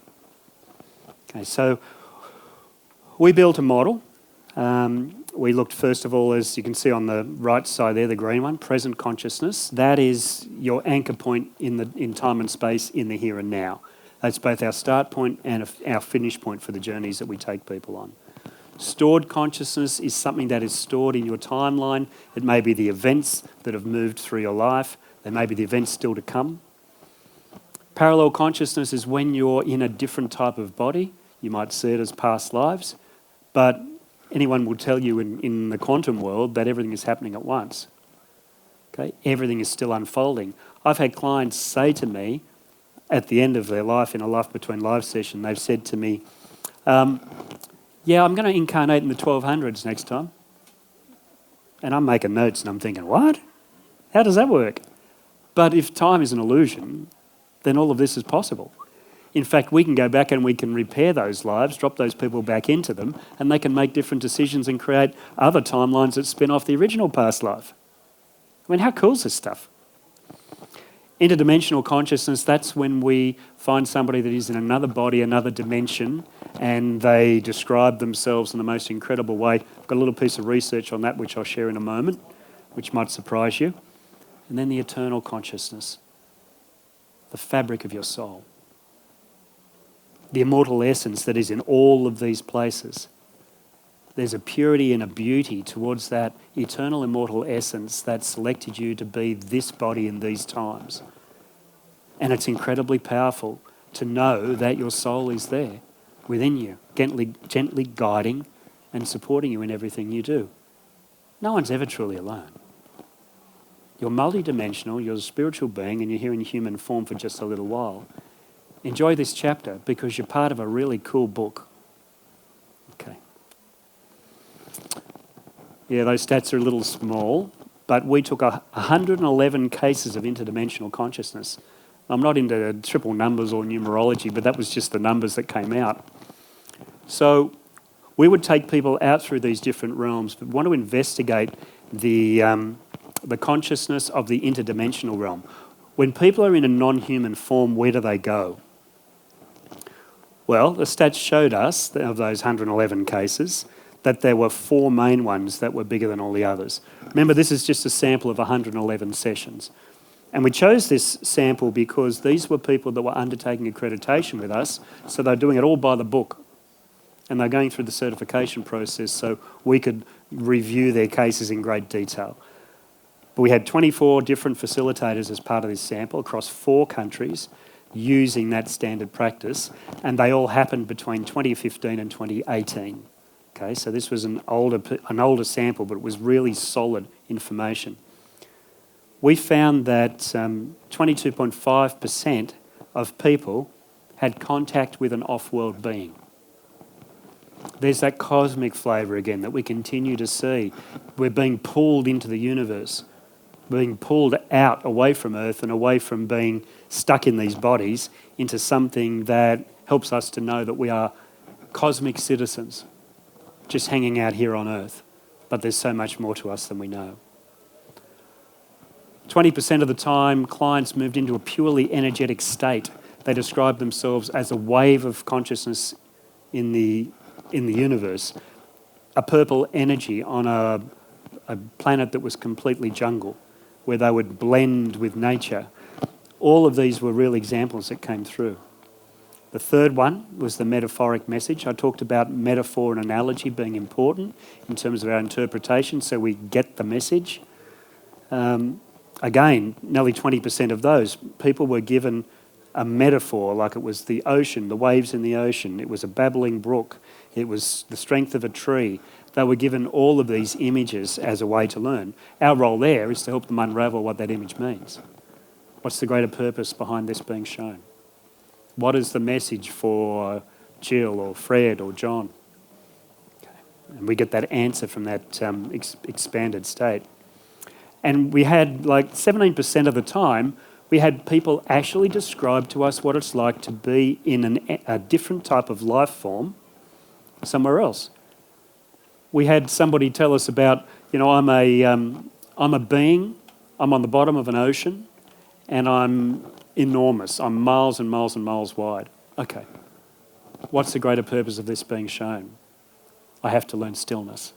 Okay, so we built a model. We looked, first of all, as you can see on the right side there, the green one, present consciousness. That is your anchor point in time and space in the here and now. That's both our start point and our finish point for the journeys that we take people on. Stored consciousness is something that is stored in your timeline. It may be the events that have moved through your life. There may be the events still to come. Parallel consciousness is when you're in a different type of body. You might see it as past lives, but anyone will tell you in the quantum world that everything is happening at once. Okay? Everything is still unfolding. I've had clients say to me at the end of their life, in a Life Between Lives session, they've said to me, yeah, I'm going to incarnate in the 1200s next time. And I'm making notes and I'm thinking, what? How does that work? But if time is an illusion, then all of this is possible. In fact, we can go back and we can repair those lives, drop those people back into them, and they can make different decisions and create other timelines that spin off the original past life. I mean, how cool is this stuff? Interdimensional consciousness, that's when we find somebody that is in another body, another dimension, and they describe themselves in the most incredible way. I've got a little piece of research on that which I'll share in a moment, which might surprise you. And then the eternal consciousness, the fabric of your soul, the immortal essence that is in all of these places. There's a purity and a beauty towards that eternal immortal essence that selected you to be this body in these times. And it's incredibly powerful to know that your soul is there within you, gently guiding and supporting you in everything you do. No one's ever truly alone. You're multidimensional, you're a spiritual being, and you're here in human form for just a little while. Enjoy this chapter because you're part of a really cool book. Okay. Yeah, those stats are a little small, but we took 111 cases of interdimensional consciousness. I'm not into triple numbers or numerology, but that was just the numbers that came out. So we would take people out through these different realms, but want to investigate the consciousness of the interdimensional realm. When people are in a non-human form, where do they go? Well, the stats showed us, of those 111 cases, that there were 4 main ones that were bigger than all the others. Remember, this is just a sample of 111 sessions. And we chose this sample because these were people that were undertaking accreditation with us, so they're doing it all by the book. And they're going through the certification process so we could review their cases in great detail. But We had 24 different facilitators as part of this sample across 4 countries using that standard practice, and they all happened between 2015 and 2018. Okay, so this was an older sample, but it was really solid information. We found that 22.5% of people had contact with an off-world being. There's that cosmic flavour again that we continue to see. We're being pulled into the universe, being pulled out away from Earth and away from being stuck in these bodies into something that helps us to know that we are cosmic citizens, just hanging out here on Earth. But there's so much more to us than we know. 20% of the time, clients moved into a purely energetic state. They described themselves as a wave of consciousness in the universe, a purple energy on a planet that was completely jungle, where they would blend with nature. All of these were real examples that came through. The third one was the metaphoric message. I talked about metaphor and analogy being important in terms of our interpretation, so we get the message. Again, nearly 20% of those people were given a metaphor, like it was the ocean, the waves in the ocean, it was a babbling brook, it was the strength of a tree. They were given all of these images as a way to learn. Our role there is to help them unravel what that image means. What's the greater purpose behind this being shown? What is the message for Jill or Fred or John? Okay. And we get that answer from that expanded state. And we had, like 17% of the time, we had people actually describe to us what it's like to be in a different type of life form somewhere else. We had somebody tell us about, I'm a being, I'm on the bottom of an ocean, and I'm enormous. I'm miles and miles and miles wide. Okay. What's the greater purpose of this being shown? I have to learn stillness.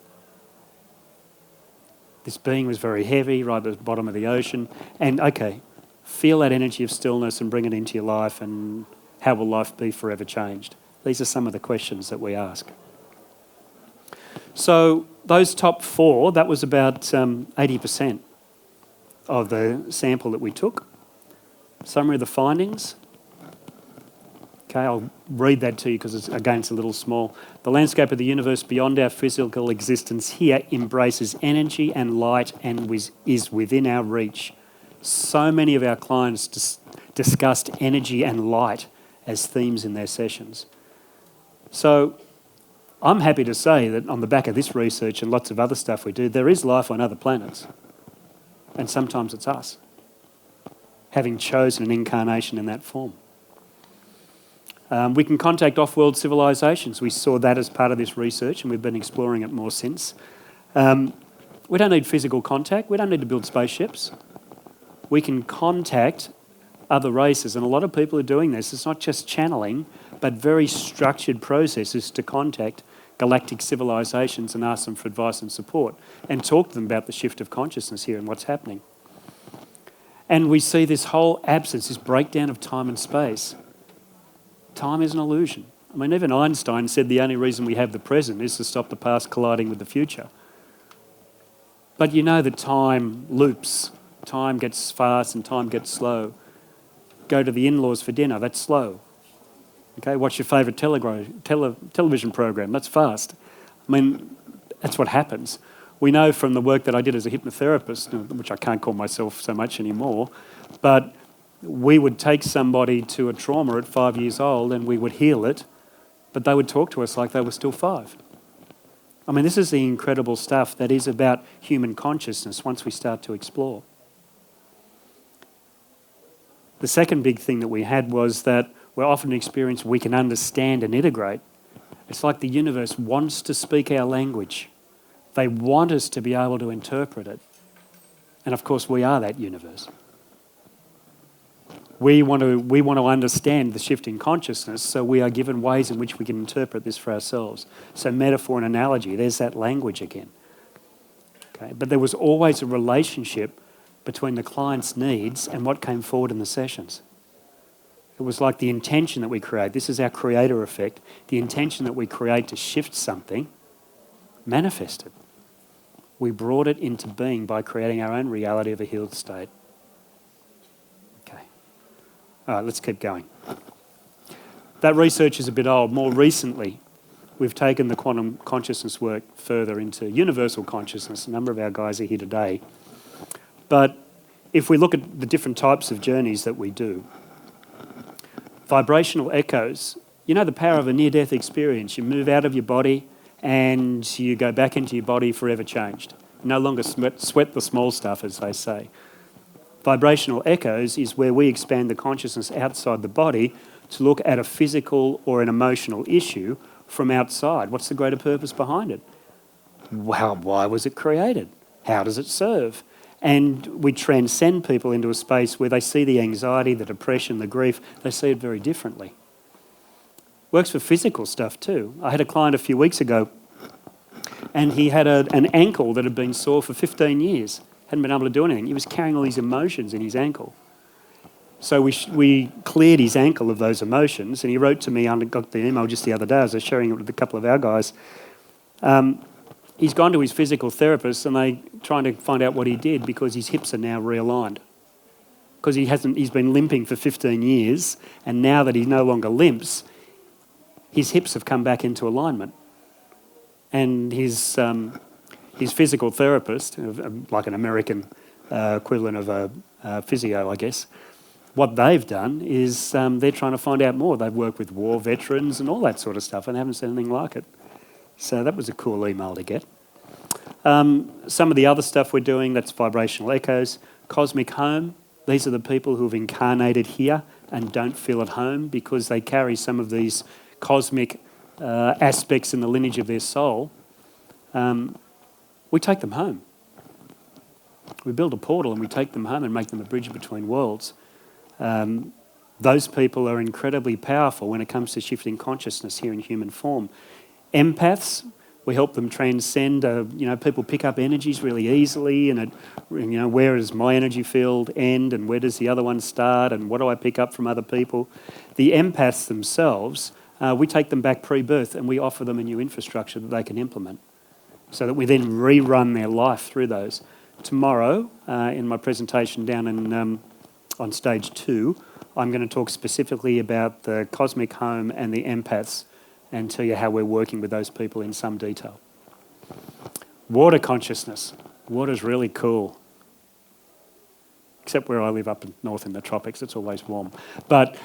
This being was very heavy, right at the bottom of the ocean. And okay, feel that energy of stillness and bring it into your life, and how will life be forever changed? These are some of the questions that we ask. So those top 4, that was about 80% of the sample that we took. Summary of the findings. Okay, I'll read that to you because it's a little small. The landscape of the universe beyond our physical existence here embraces energy and light and is within our reach. So many of our clients discussed energy and light as themes in their sessions. So I'm happy to say that on the back of this research and lots of other stuff we do, there is life on other planets. And sometimes it's us, having chosen an incarnation in that form. We can contact off-world civilizations. We saw that as part of this research, and we've been exploring it more since. We don't need physical contact. We don't need to build spaceships. We can contact other races, and a lot of people are doing this. It's not just channeling, but very structured processes to contact galactic civilizations and ask them for advice and support, and talk to them about the shift of consciousness here and what's happening. And we see this whole absence, this breakdown of time and space. Time is an illusion. I mean, even Einstein said the only reason we have the present is to stop the past colliding with the future. But you know that time loops. Time gets fast and time gets slow. Go to the in-laws for dinner, that's slow. Okay, what's your favourite television program? That's fast. I mean, that's what happens. We know from the work that I did as a hypnotherapist, which I can't call myself so much anymore, but we would take somebody to a trauma at 5 years old and we would heal it, but they would talk to us like they were still 5. I mean, this is the incredible stuff that is about human consciousness once we start to explore. The second big thing that we had was that we're often experienced we can understand and integrate. It's like the universe wants to speak our language. They want us to be able to interpret it. And of course, we are that universe. We want to understand the shift in consciousness, so we are given ways in which we can interpret this for ourselves. So metaphor and analogy, there's that language again. Okay? But there was always a relationship between the client's needs and what came forward in the sessions. It was like the intention that we create. This is our creator effect. The intention that we create to shift something manifested. We brought it into being by creating our own reality of a healed state. Okay. All right, let's keep going. That research is a bit old. More recently, we've taken the quantum consciousness work further into universal consciousness. A number of our guys are here today. But if we look at the different types of journeys that we do, vibrational echoes, you know the power of a near-death experience. You move out of your body and you go back into your body forever changed. No longer sweat the small stuff, as they say. Vibrational echoes is where we expand the consciousness outside the body to look at a physical or an emotional issue from outside. What's the greater purpose behind it? Why was it created? How does it serve? And we transcend people into a space where they see the anxiety, the depression, the grief, they see it very differently. Works for physical stuff too. I had a client a few weeks ago and he had an ankle that had been sore for 15 years. Hadn't been able to do anything. He was carrying all these emotions in his ankle. So we cleared his ankle of those emotions, and he wrote to me, I got the email just the other day, I was sharing it with a couple of our guys. He's gone to his physical therapist and they're trying to find out what he did because his hips are now realigned. Because he's been limping for 15 years, and now that he no longer limps, his hips have come back into alignment. And his physical therapist, like an American equivalent of a physio, I guess, what they've done is they're trying to find out more. They've worked with war veterans and all that sort of stuff and haven't seen anything like it. So that was a cool email to get. Some of the other stuff we're doing, that's vibrational echoes. Cosmic home, these are the people who have incarnated here and don't feel at home because they carry some of these cosmic aspects in the lineage of their soul. We take them home. We build a portal and we take them home and make them a bridge between worlds. Those people are incredibly powerful when it comes to shifting consciousness here in human form. Empaths, we help them transcend. People pick up energies really easily, and where does my energy field end, and where does the other one start, and what do I pick up from other people? The empaths themselves, we take them back pre-birth, and we offer them a new infrastructure that they can implement, so that we then rerun their life through those. Tomorrow, in my presentation down in on stage 2, I'm going to talk specifically about the cosmic home and the empaths and tell you how we're working with those people in some detail. Water consciousness. Water's really cool. Except where I live up north in the tropics, it's always warm. But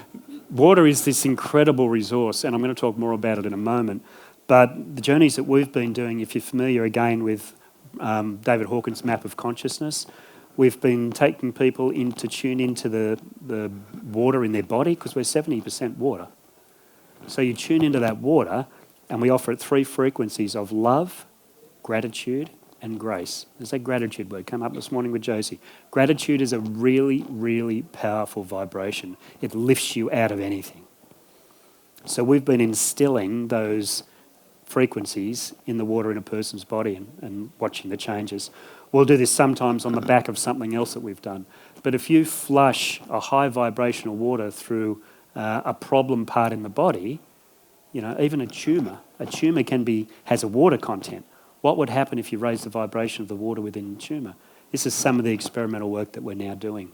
water is this incredible resource, and I'm going to talk more about it in a moment. But the journeys that we've been doing, if you're familiar again with David Hawkins' map of consciousness, we've been taking people in to tune into the water in their body, because we're 70% water. So you tune into that water, and we offer it 3 frequencies of love, gratitude, and grace. There's that gratitude word come up this morning with Josie. Gratitude is a really, really powerful vibration. It lifts you out of anything. So we've been instilling those frequencies in the water in a person's body and watching the changes. We'll do this sometimes on the back of something else that we've done. But if you flush a high vibrational water through a problem part in the body, even a tumour has a water content. What would happen if you raise the vibration of the water within the tumour? This is some of the experimental work that we're now doing.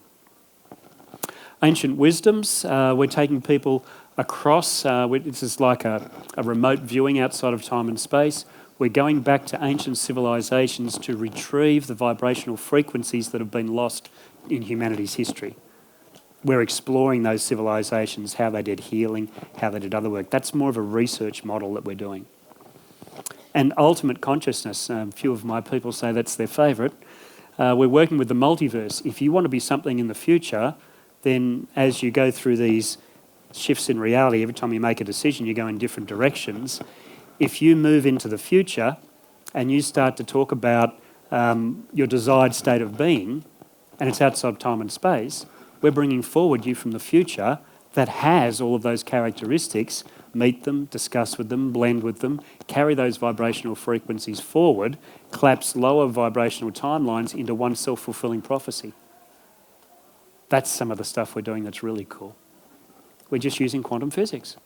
Ancient wisdoms, we're taking people across, this is like a remote viewing outside of time and space. We're going back to ancient civilizations to retrieve the vibrational frequencies that have been lost in humanity's history. We're exploring those civilizations, how they did healing, how they did other work. That's more of a research model that we're doing. And ultimate consciousness, a few of my people say that's their favourite. We're working with the multiverse. If you want to be something in the future, then as you go through these shifts in reality, every time you make a decision, you go in different directions. If you move into the future and you start to talk about your desired state of being, and it's outside time and space, we're bringing forward you from the future that has all of those characteristics. Meet them, discuss with them, blend with them, carry those vibrational frequencies forward, collapse lower vibrational timelines into one self-fulfilling prophecy. That's some of the stuff we're doing that's really cool. We're just using quantum physics.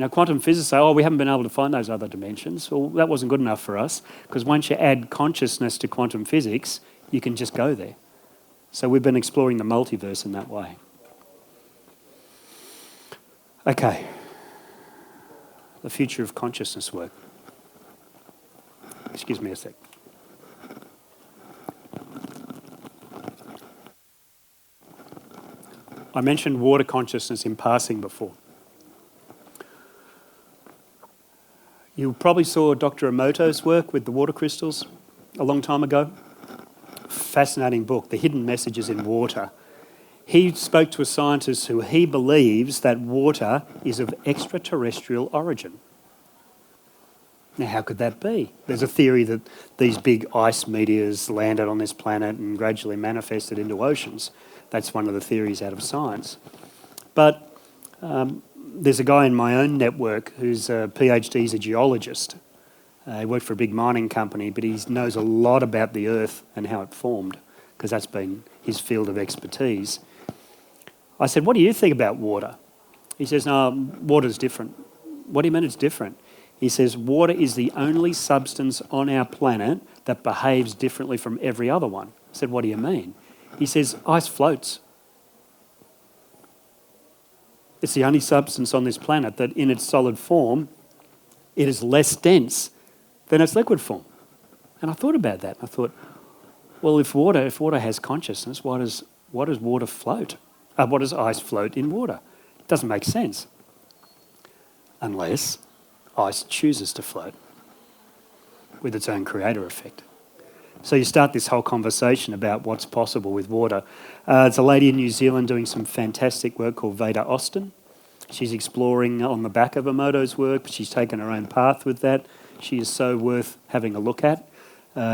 Quantum physicists say, oh, we haven't been able to find those other dimensions. Well, that wasn't good enough for us, because once you add consciousness to quantum physics, you can just go there. So we've been exploring the multiverse in that way. Okay. The future of consciousness work. Excuse me a sec. I mentioned water consciousness in passing before. You probably saw Dr. Emoto's work with the water crystals a long time ago. Fascinating book, The Hidden Messages in Water. He spoke to a scientist who he believes that water is of extraterrestrial origin. Now, how could that be? There's a theory that these big ice meteors landed on this planet and gradually manifested into oceans. That's one of the theories out of science. But there's a guy in my own network who's a PhD, he's a geologist. He worked for a big mining company, but he knows a lot about the Earth and how it formed, because that's been his field of expertise. I said, what do you think about water? He says, no, water's different. What do you mean it's different? He says, water is the only substance on our planet that behaves differently from every other one. I said, what do you mean? He says, ice floats. It's the only substance on this planet that in its solid form, it is less dense than its liquid form. And I thought about that. I thought, well, if water has consciousness, why does water float? What does ice float in water? It doesn't make sense. Unless ice chooses to float with its own creator effect. So you start this whole conversation about what's possible with water. There's a lady in New Zealand doing some fantastic work called Veda Austin. She's exploring on the back of Emoto's work, but she's taken her own path with that. She is so worth having a look at.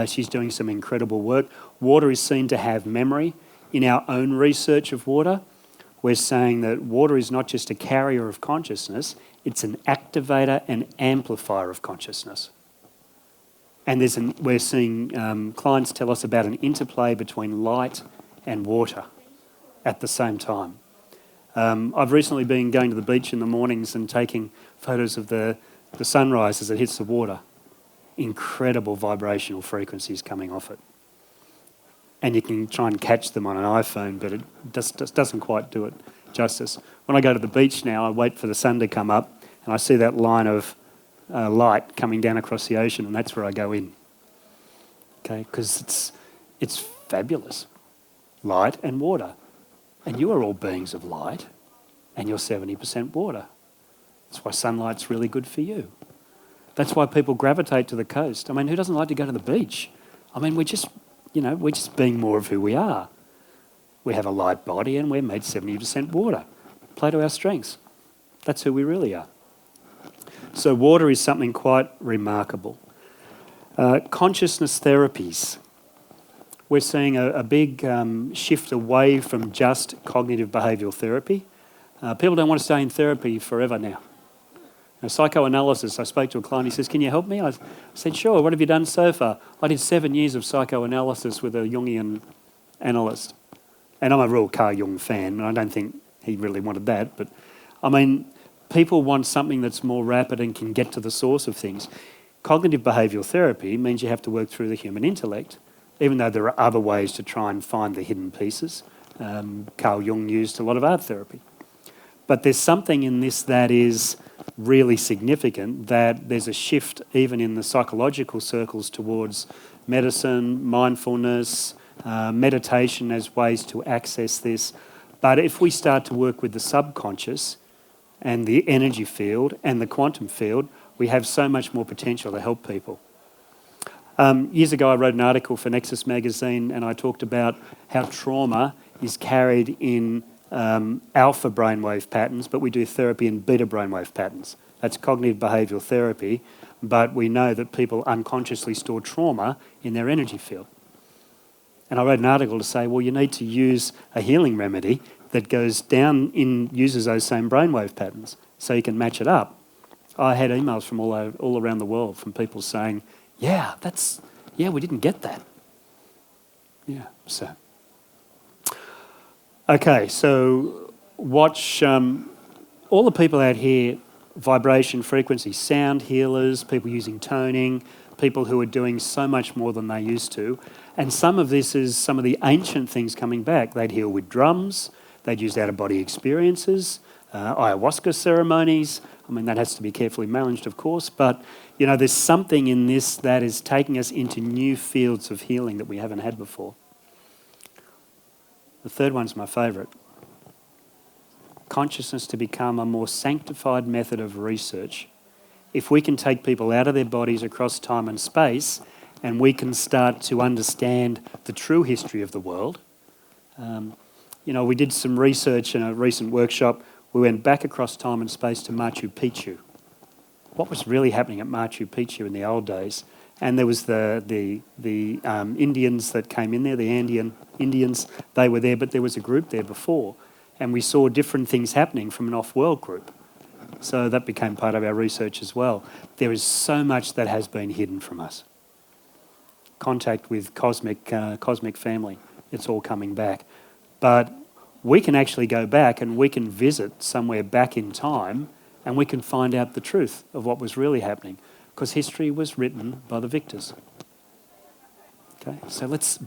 She's doing some incredible work. Water is seen to have memory. In our own research of water, we're saying that water is not just a carrier of consciousness, it's an activator and amplifier of consciousness. And we're seeing clients tell us about an interplay between light and water at the same time. I've recently been going to the beach in the mornings and taking photos of the sunrise as it hits the water. Incredible vibrational frequencies coming off it. And you can try and catch them on an iPhone, but it just doesn't quite do it justice. When I go to the beach now, I wait for the sun to come up and I see that line of light coming down across the ocean, and that's where I go in. Okay, because it's fabulous. Light and water. And you are all beings of light, and you're 70% water. That's why sunlight's really good for you. That's why people gravitate to the coast. I mean, who doesn't like to go to the beach? I mean, we're just being more of who we are. We have a light body and we're made 70% water. Play to our strengths. That's who we really are. So water is something quite remarkable. Consciousness therapies. We're seeing a big shift away from just cognitive behavioural therapy. People don't want to stay in therapy forever now. Psychoanalysis, I spoke to a client, he says, can you help me? I said, sure, what have you done so far? I did 7 years of psychoanalysis with a Jungian analyst. And I'm a real Carl Jung fan, and I don't think he really wanted that. But, I mean, people want something that's more rapid and can get to the source of things. Cognitive behavioural therapy means you have to work through the human intellect, even though there are other ways to try and find the hidden pieces. Carl Jung used a lot of art therapy. But there's something in this that is really significant, that there's a shift even in the psychological circles towards medicine, mindfulness, meditation as ways to access this. But if we start to work with the subconscious and the energy field and the quantum field, we have so much more potential to help people. Years ago I wrote an article for Nexus magazine and I talked about how trauma is carried in alpha brainwave patterns, but we do therapy in beta brainwave patterns. That's cognitive behavioural therapy, but we know that people unconsciously store trauma in their energy field. And I wrote an article to say, well, you need to use a healing remedy that goes down uses those same brainwave patterns, so you can match it up. I had emails from all around the world from people saying, yeah, we didn't get that. Yeah, so. Okay, so watch all the people out here vibration, frequency, sound healers, people using toning, people who are doing so much more than they used to. And some of this is some of the ancient things coming back. They'd heal with drums, they'd use out-of-body experiences, ayahuasca ceremonies. I mean, that has to be carefully managed, of course, but you know, there's something in this that is taking us into new fields of healing that we haven't had before. The third one's my favourite. Consciousness to become a more sanctified method of research. If we can take people out of their bodies across time and space, and we can start to understand the true history of the world. You know, we did some research in a recent workshop. We went back across time and space to Machu Picchu. What was really happening at Machu Picchu in the old days? And there was the Indians that came in there, the Andean Indians. They were there, but there was a group there before. And we saw different things happening from an off-world group. So that became part of our research as well. There is so much that has been hidden from us. Contact with cosmic family, it's all coming back. But we can actually go back and we can visit somewhere back in time and we can find out the truth of what was really happening, because history was written by the victors. Okay, so let's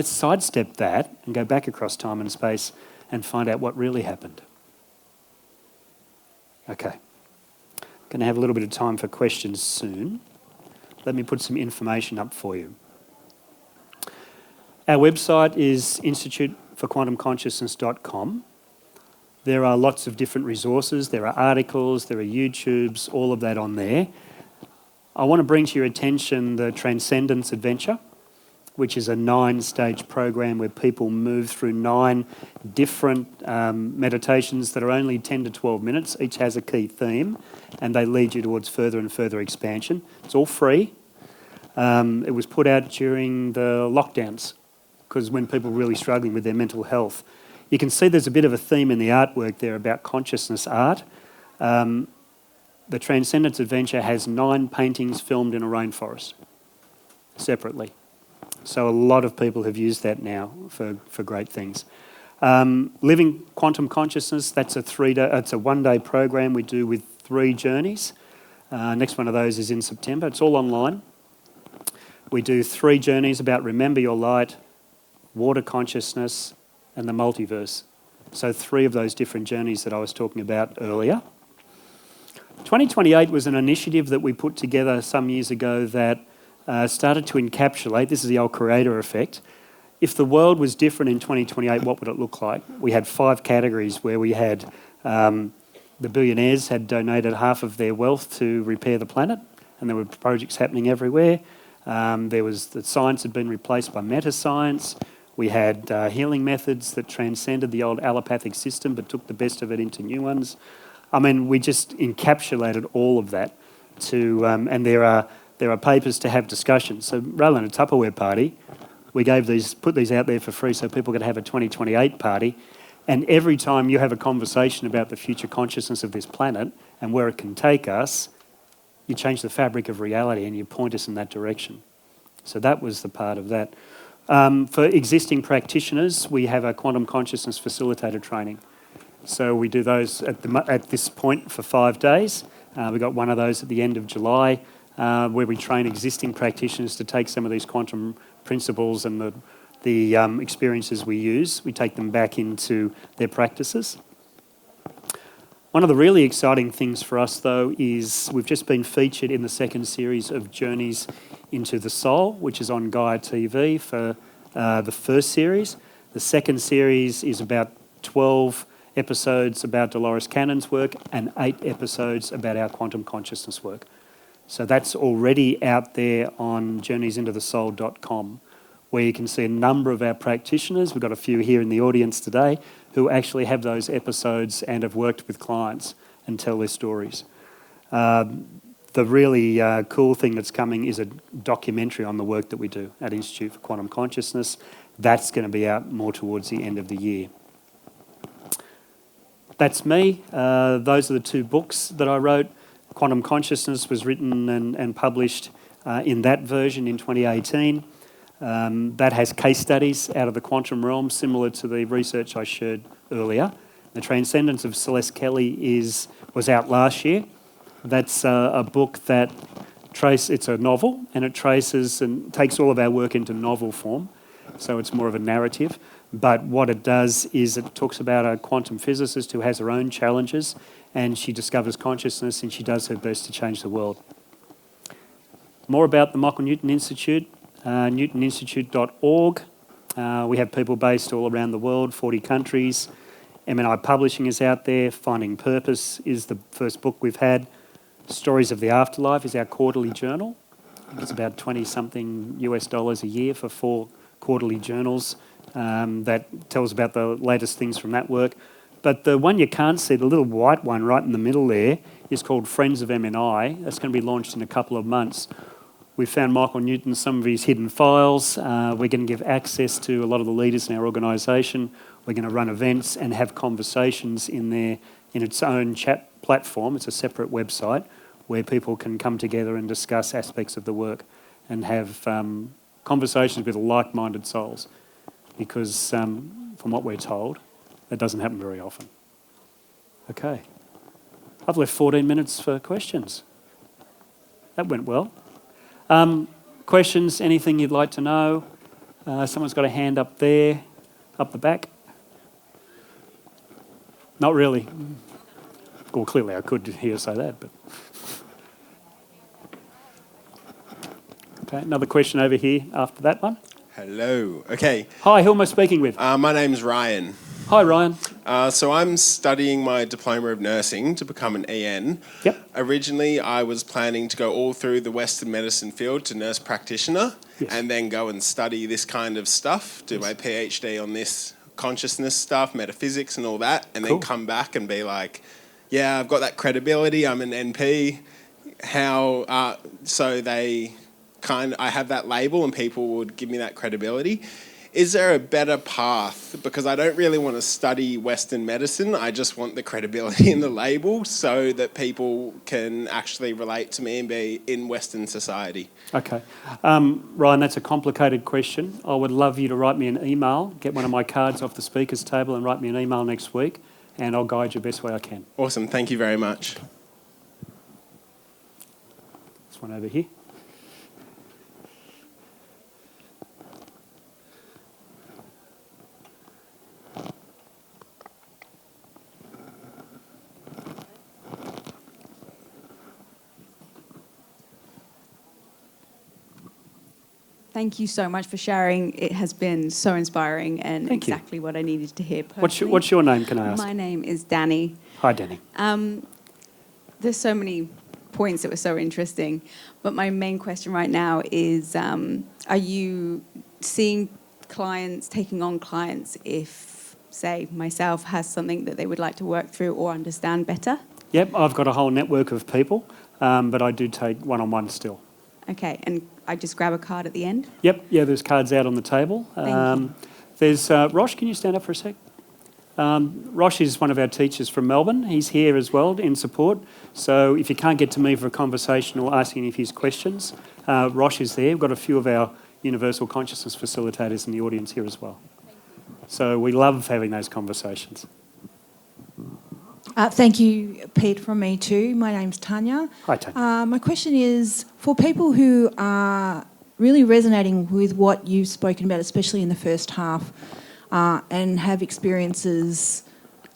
sidestep that and go back across time and space and find out what really happened. Okay, going to have a little bit of time for questions soon. Let me put some information up for you. Our website is instituteforquantumconsciousness.com. There are lots of different resources. There are articles, there are YouTubes, all of that on there. I want to bring to your attention the Transcendence Adventure, which is a 9-stage program where people move through 9 different meditations that are only 10 to 12 minutes. Each has a key theme, and they lead you towards further and further expansion. It's all free. It was put out during the lockdowns, because when people were really struggling with their mental health. You can see there's a bit of a theme in the artwork there about consciousness art. The Transcendence Adventure has 9 paintings filmed in a rainforest, separately. So a lot of people have used that now for great things. Living Quantum Consciousness, it's a 1-day program we do with 3 journeys. Next one of those is in September. It's all online. We do 3 journeys about Remember Your Light, Water Consciousness, and the multiverse. So 3 of those different journeys that I was talking about earlier. 2028 was an initiative that we put together some years ago that started to encapsulate, this is the old creator effect, if the world was different in 2028, what would it look like? We had 5 categories where we had the billionaires had donated half of their wealth to repair the planet, and there were projects happening everywhere. There was the science had been replaced by meta-science. We had healing methods that transcended the old allopathic system but took the best of it into new ones. I mean, we just encapsulated all of that to, and there are papers to have discussions. So rather than a Tupperware party, we put these out there for free so people could have a 2028 party. And every time you have a conversation about the future consciousness of this planet and where it can take us, you change the fabric of reality and you point us in that direction. So that was the part of that. For existing practitioners, we have a quantum consciousness facilitator training. So we do those at this point for 5 days. We got one of those at the end of July, where we train existing practitioners to take some of these quantum principles and the experiences we use. We take them back into their practices. One of the really exciting things for us, though, is we've just been featured in the 2nd series of Journeys into the Soul, which is on Gaia TV for the 1st series. The 2nd series is about 12 episodes about Dolores Cannon's work and 8 episodes about our quantum consciousness work. So that's already out there on journeysintothesoul.com, where you can see a number of our practitioners. We've got a few here in the audience today who actually have those episodes and have worked with clients and tell their stories. The really cool thing that's coming is a documentary on the work that we do at Institute for Quantum Consciousness. That's going to be out more towards the end of the year. That's me. Those are the 2 books that I wrote. Quantum Consciousness was written and published in that version in 2018. That has case studies out of the quantum realm, similar to the research I shared earlier. The Transcendence of Celeste Kelly was out last year. That's a book that it's a novel, and it traces and takes all of our work into novel form. So it's more of a narrative. But what it does is it talks about a quantum physicist who has her own challenges, and she discovers consciousness and she does her best to change the world. More about the Michael Newton Institute, newtoninstitute.org. We have people based all around the world, 40 countries. M&I Publishing is out there. Finding Purpose is the first book we've had. Stories of the Afterlife is our quarterly journal. It's about 20-something US dollars a year for 4 quarterly journals that tells about the latest things from that work. But the one you can't see, the little white one right in the middle there, is called Friends of M&I. That's going to be launched in a couple of months. We found Michael Newton some of his hidden files. We're going to give access to a lot of the leaders in our organisation. We're going to run events and have conversations in there in its own chat platform. It's a separate website where people can come together and discuss aspects of the work and have conversations with like-minded souls. Because from what we're told, that doesn't happen very often. Okay. I've left 14 minutes for questions. That went well. Questions, anything you'd like to know? Someone's got a hand up there, up the back. Not really. Well, clearly I could hear say that, but... Okay, another question over here after that one. Hello. Okay. Hi, who am I speaking with? My name's Ryan. Hi, Ryan. So I'm studying my diploma of nursing to become an EN. Yep. Originally, I was planning to go all through the Western medicine field to nurse practitioner, Yes. and then go and study this kind of stuff, do my PhD on this consciousness stuff, metaphysics and all that, and Cool. then come back and be like, yeah, I've got that credibility, I'm an NP. So I have that label and people would give me that credibility. Is there a better path? Because I don't really want to study Western medicine. I just want the credibility in the label so that people can actually relate to me and be in Western society. Okay. Ryan, that's a complicated question. I would love you to write me an email, get one of my cards off the speaker's table and write me an email next week, and I'll guide you the best way I can. Awesome. Thank you very much. This one over here. Thank you so much for sharing. It has been so inspiring and Thank you. exactly what I needed to hear personally. What's your name, can I ask? My name is Danny. Hi, Danny. There's so many points that were so interesting, but my main question right now is, are you seeing clients, taking on clients if, say, myself has something that they would like to work through or understand better? Yep, I've got a whole network of people, but I do take one-on-one still. Okay, and I just grab a card at the end? Yep, yeah, there's cards out on the table. Thank you. There's Rosh, can you stand up for a sec? Rosh is one of our teachers from Melbourne. He's here as well in support. So if you can't get to me for a conversation or asking any of his questions, Rosh is there. We've got a few of our universal consciousness facilitators in the audience here as well. So we love having those conversations. Thank you, Pete, from me too. My name's Tanya. Hi, Tanya. My question is, for people who are really resonating with what you've spoken about, especially in the first half, and have experiences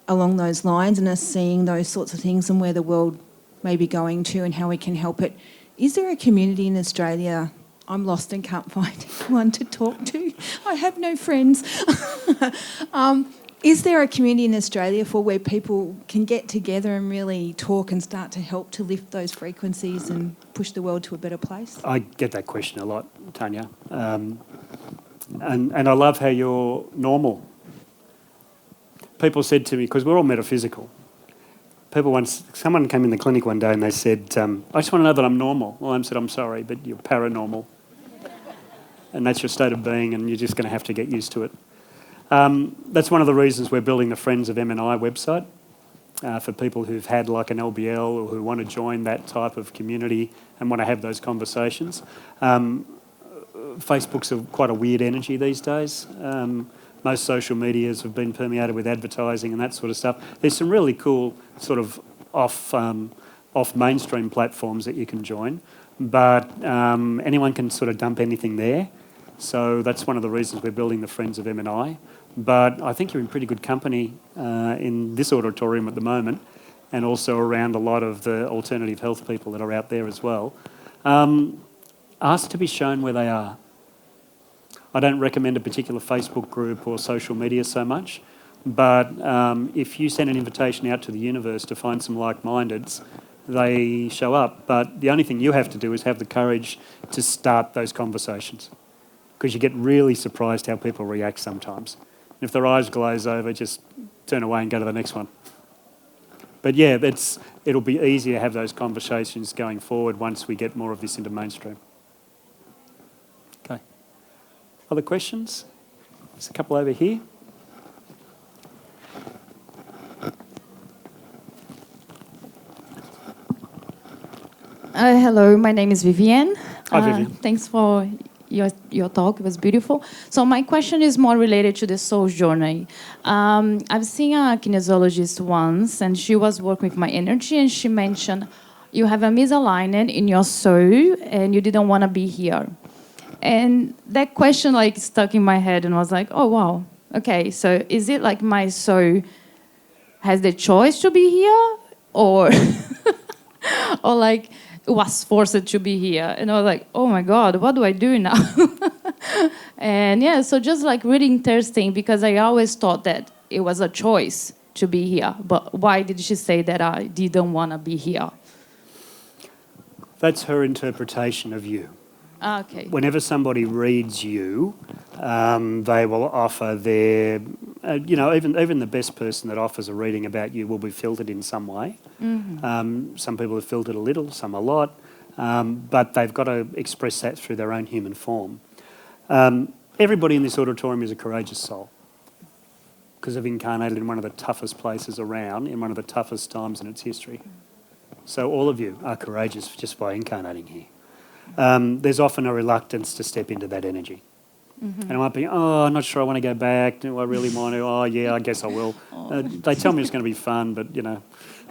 along those lines and are seeing those sorts of things and where the world may be going to and how we can help it, is there a community in Australia? I'm lost and can't find anyone to talk to. I have no friends. Is there a community in Australia for where people can get together and really talk and start to help to lift those frequencies and push the world to a better place? I get that question a lot, Tanya. And I love how you're normal. People said to me, because we're all metaphysical, someone came in the clinic one day and they said, I just want to know that I'm normal. Well, I said, I'm sorry, but you're paranormal. And that's your state of being and you're just going to have to get used to it. That's one of the reasons we're building the Friends of M&I website for people who've had like an LBL or who want to join that type of community and want to have those conversations. Facebook's quite a weird energy these days. most social medias have been permeated with advertising and that sort of stuff. There's some really cool sort of off mainstream platforms that you can join, but anyone can sort of dump anything there. So that's one of the reasons we're building the Friends of M&I. But I think you're in pretty good company in this auditorium at the moment, and also around a lot of the alternative health people that are out there as well. Ask to be shown where they are. I don't recommend a particular Facebook group or social media so much, but if you send an invitation out to the universe to find some like-mindeds, they show up. But the only thing you have to do is have the courage to start those conversations, because you get really surprised how people react sometimes. If their eyes glaze over, just turn away and go to the next one. But yeah, it'll be easier to have those conversations going forward once we get more of this into mainstream. Okay. Other questions? There's a couple over here. Hello, my name is Vivienne. Hi, Vivienne. Thanks for your talk. It was beautiful. So my question is more related to the soul journey. I've seen a kinesiologist once, and she was working with my energy, and she mentioned you have a misalignment in your soul, and you didn't want to be here. And that question like stuck in my head, and I was like, oh wow, okay. So is it like my soul has the choice to be here, or or like was forced to be here? And I was like, oh my God, what do I do now? And yeah, so just like really interesting, because I always thought that it was a choice to be here. But why did she say that I didn't want to be here? That's her interpretation of you. Okay. Whenever somebody reads you, they will offer their, even the best person that offers a reading about you will be filtered in some way. Mm-hmm. Some people are filtered a little, some a lot, but they've got to express that through their own human form. Everybody in this auditorium is a courageous soul, because they've incarnated in one of the toughest places around, in one of the toughest times in its history. So all of you are courageous just by incarnating here. There's often a reluctance to step into that energy. Mm-hmm. And I might be, I'm not sure I want to go back. Do I really want to? Oh, yeah, I guess I will. They tell me it's going to be fun, but,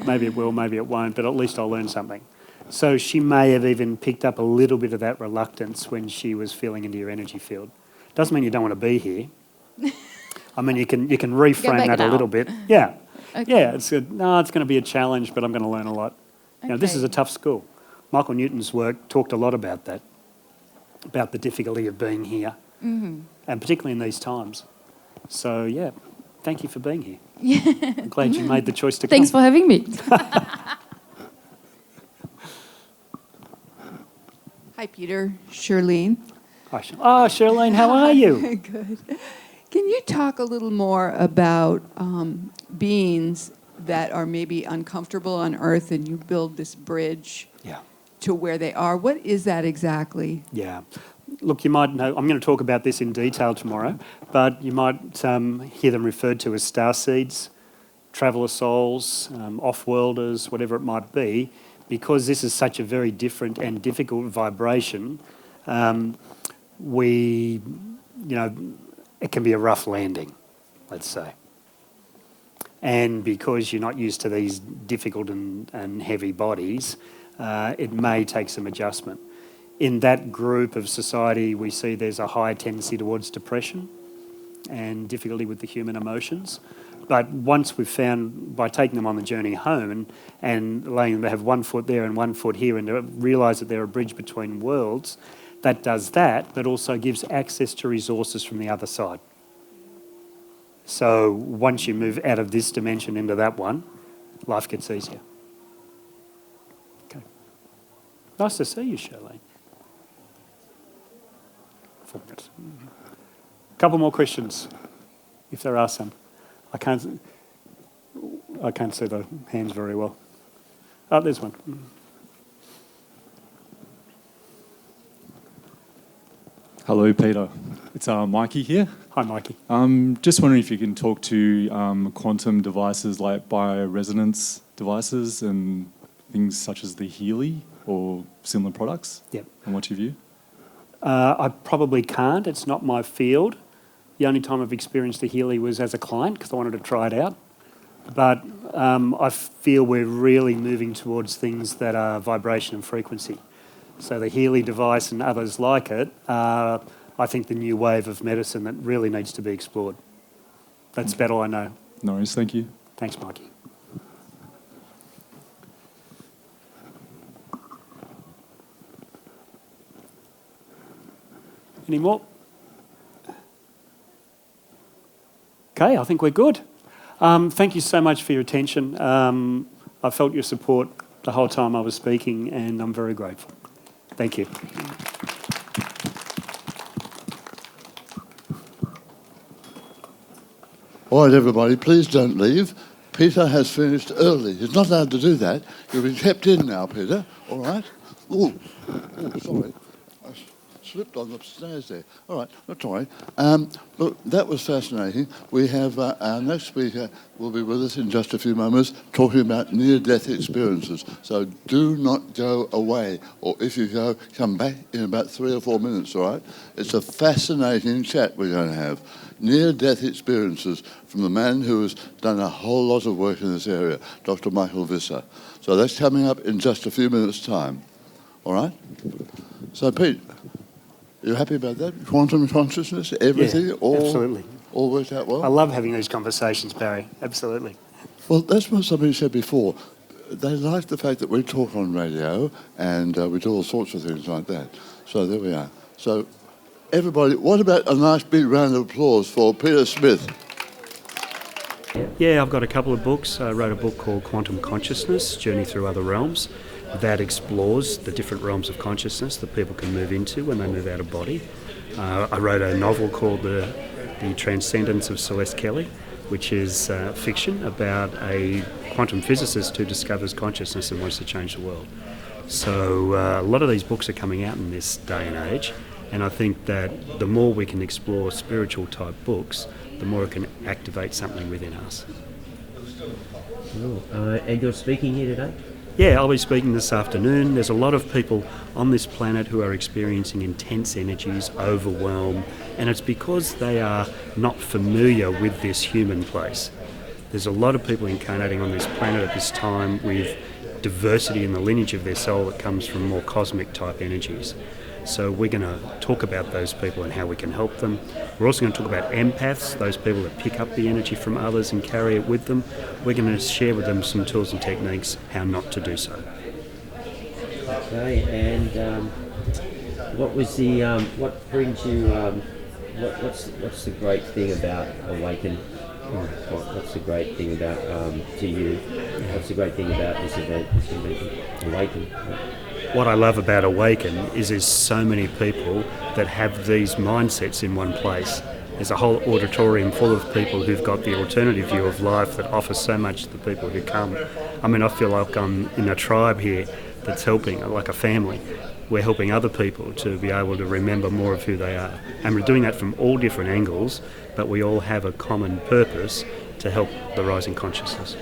maybe it will, maybe it won't, but at least I'll learn something. So she may have even picked up a little bit of that reluctance when she was feeling into your energy field. Doesn't mean you don't want to be here. I mean, you can reframe that a little bit. Yeah. Okay. Yeah, it's going to be a challenge, but I'm going to learn a lot. Okay. This is a tough school. Michael Newton's work talked a lot about that, about the difficulty of being here, mm-hmm. and particularly in these times. So, yeah, thank you for being here. Yeah. I'm glad you made the choice to come. Thanks for having me. Hi, Peter. Shirlene. Hi, Shirlene, how are you? Good. Can you talk a little more about beings that are maybe uncomfortable on Earth, and you build this bridge to where they are? What is that exactly? Yeah. Look, you might know, I'm going to talk about this in detail tomorrow, but you might hear them referred to as starseeds, traveller souls, off-worlders, whatever it might be, because this is such a very different and difficult vibration. It can be a rough landing, let's say. And because you're not used to these difficult and heavy bodies, it may take some adjustment. In that group of society, we see there's a high tendency towards depression and difficulty with the human emotions. But once we've found, by taking them on the journey home and letting them have 1 foot there and 1 foot here, and to realise that they're a bridge between worlds, that does that, but also gives access to resources from the other side. So once you move out of this dimension into that one, life gets easier. Okay. Nice to see you, Charlene. 4 minutes. A couple more questions, if there are some. I can't see the hands very well. Oh, there's one. Hello, Peter. It's Mikey here. Hi, Mikey. Just wondering if you can talk to quantum devices like bioresonance devices and things such as the Healy or similar products. Yep. And what's your view? I probably can't. It's not my field. The only time I've experienced the Healy was as a client because I wanted to try it out. But I feel we're really moving towards things that are vibration and frequency. So the Healy device and others like it are, I think, the new wave of medicine that really needs to be explored. That's about all I know. No worries, thank you. Thanks, Mikey. Any more? Okay, I think we're good. Thank you so much for your attention. I felt your support the whole time I was speaking, and I'm very grateful. Thank you. All right, everybody, please don't leave. Peter has finished early. He's not allowed to do that. You'll be kept in now, Peter. All right? Oh, sorry. I slipped on the stairs there. All right, not all right. Look, that was fascinating. We have our next speaker will be with us in just a few moments talking about near-death experiences. So do not go away, or if you go, come back in about 3 or 4 minutes, all right? It's a fascinating chat we're going to have. Near-death experiences from the man who has done a whole lot of work in this area, Dr. Michael Visser. So that's coming up in just a few minutes' time, all right? So, Pete, you happy about that? Quantum consciousness, everything, Yeah, all, absolutely. all worked out well? I love having these conversations, Barry. Absolutely. Well, that's what somebody said before. They like the fact that we talk on radio and we do all sorts of things like that. So there we are. So, everybody, what about a nice big round of applause for Peter Smith? Yeah, I've got a couple of books. I wrote a book called Quantum Consciousness, Journey Through Other Realms. That explores the different realms of consciousness that people can move into when they move out of body. I wrote a novel called The Transcendence of Celeste Kelly, which is fiction about a quantum physicist who discovers consciousness and wants to change the world. So a lot of these books are coming out in this day and age, and I think that the more we can explore spiritual type books, the more it can activate something within us. And you're speaking here today? Yeah, I'll be speaking this afternoon. There's a lot of people on this planet who are experiencing intense energies, overwhelm, and it's because they are not familiar with this human place. There's a lot of people incarnating on this planet at this time with diversity in the lineage of their soul that comes from more cosmic type energies. So we're going to talk about those people and how we can help them. We're also going to talk about empaths, those people that pick up the energy from others and carry it with them. We're going to share with them some tools and techniques how not to do so. Okay, and what was the what brings you? What's the great thing about Awaken? What's the great thing about to you? What's the great thing about this event? Awaken. What I love about Awaken is there's so many people that have these mindsets in one place. There's a whole auditorium full of people who've got the alternative view of life that offers so much to the people who come. I mean, I feel like I'm in a tribe here that's helping, like a family. We're helping other people to be able to remember more of who they are. And we're doing that from all different angles, but we all have a common purpose to help the rising consciousness.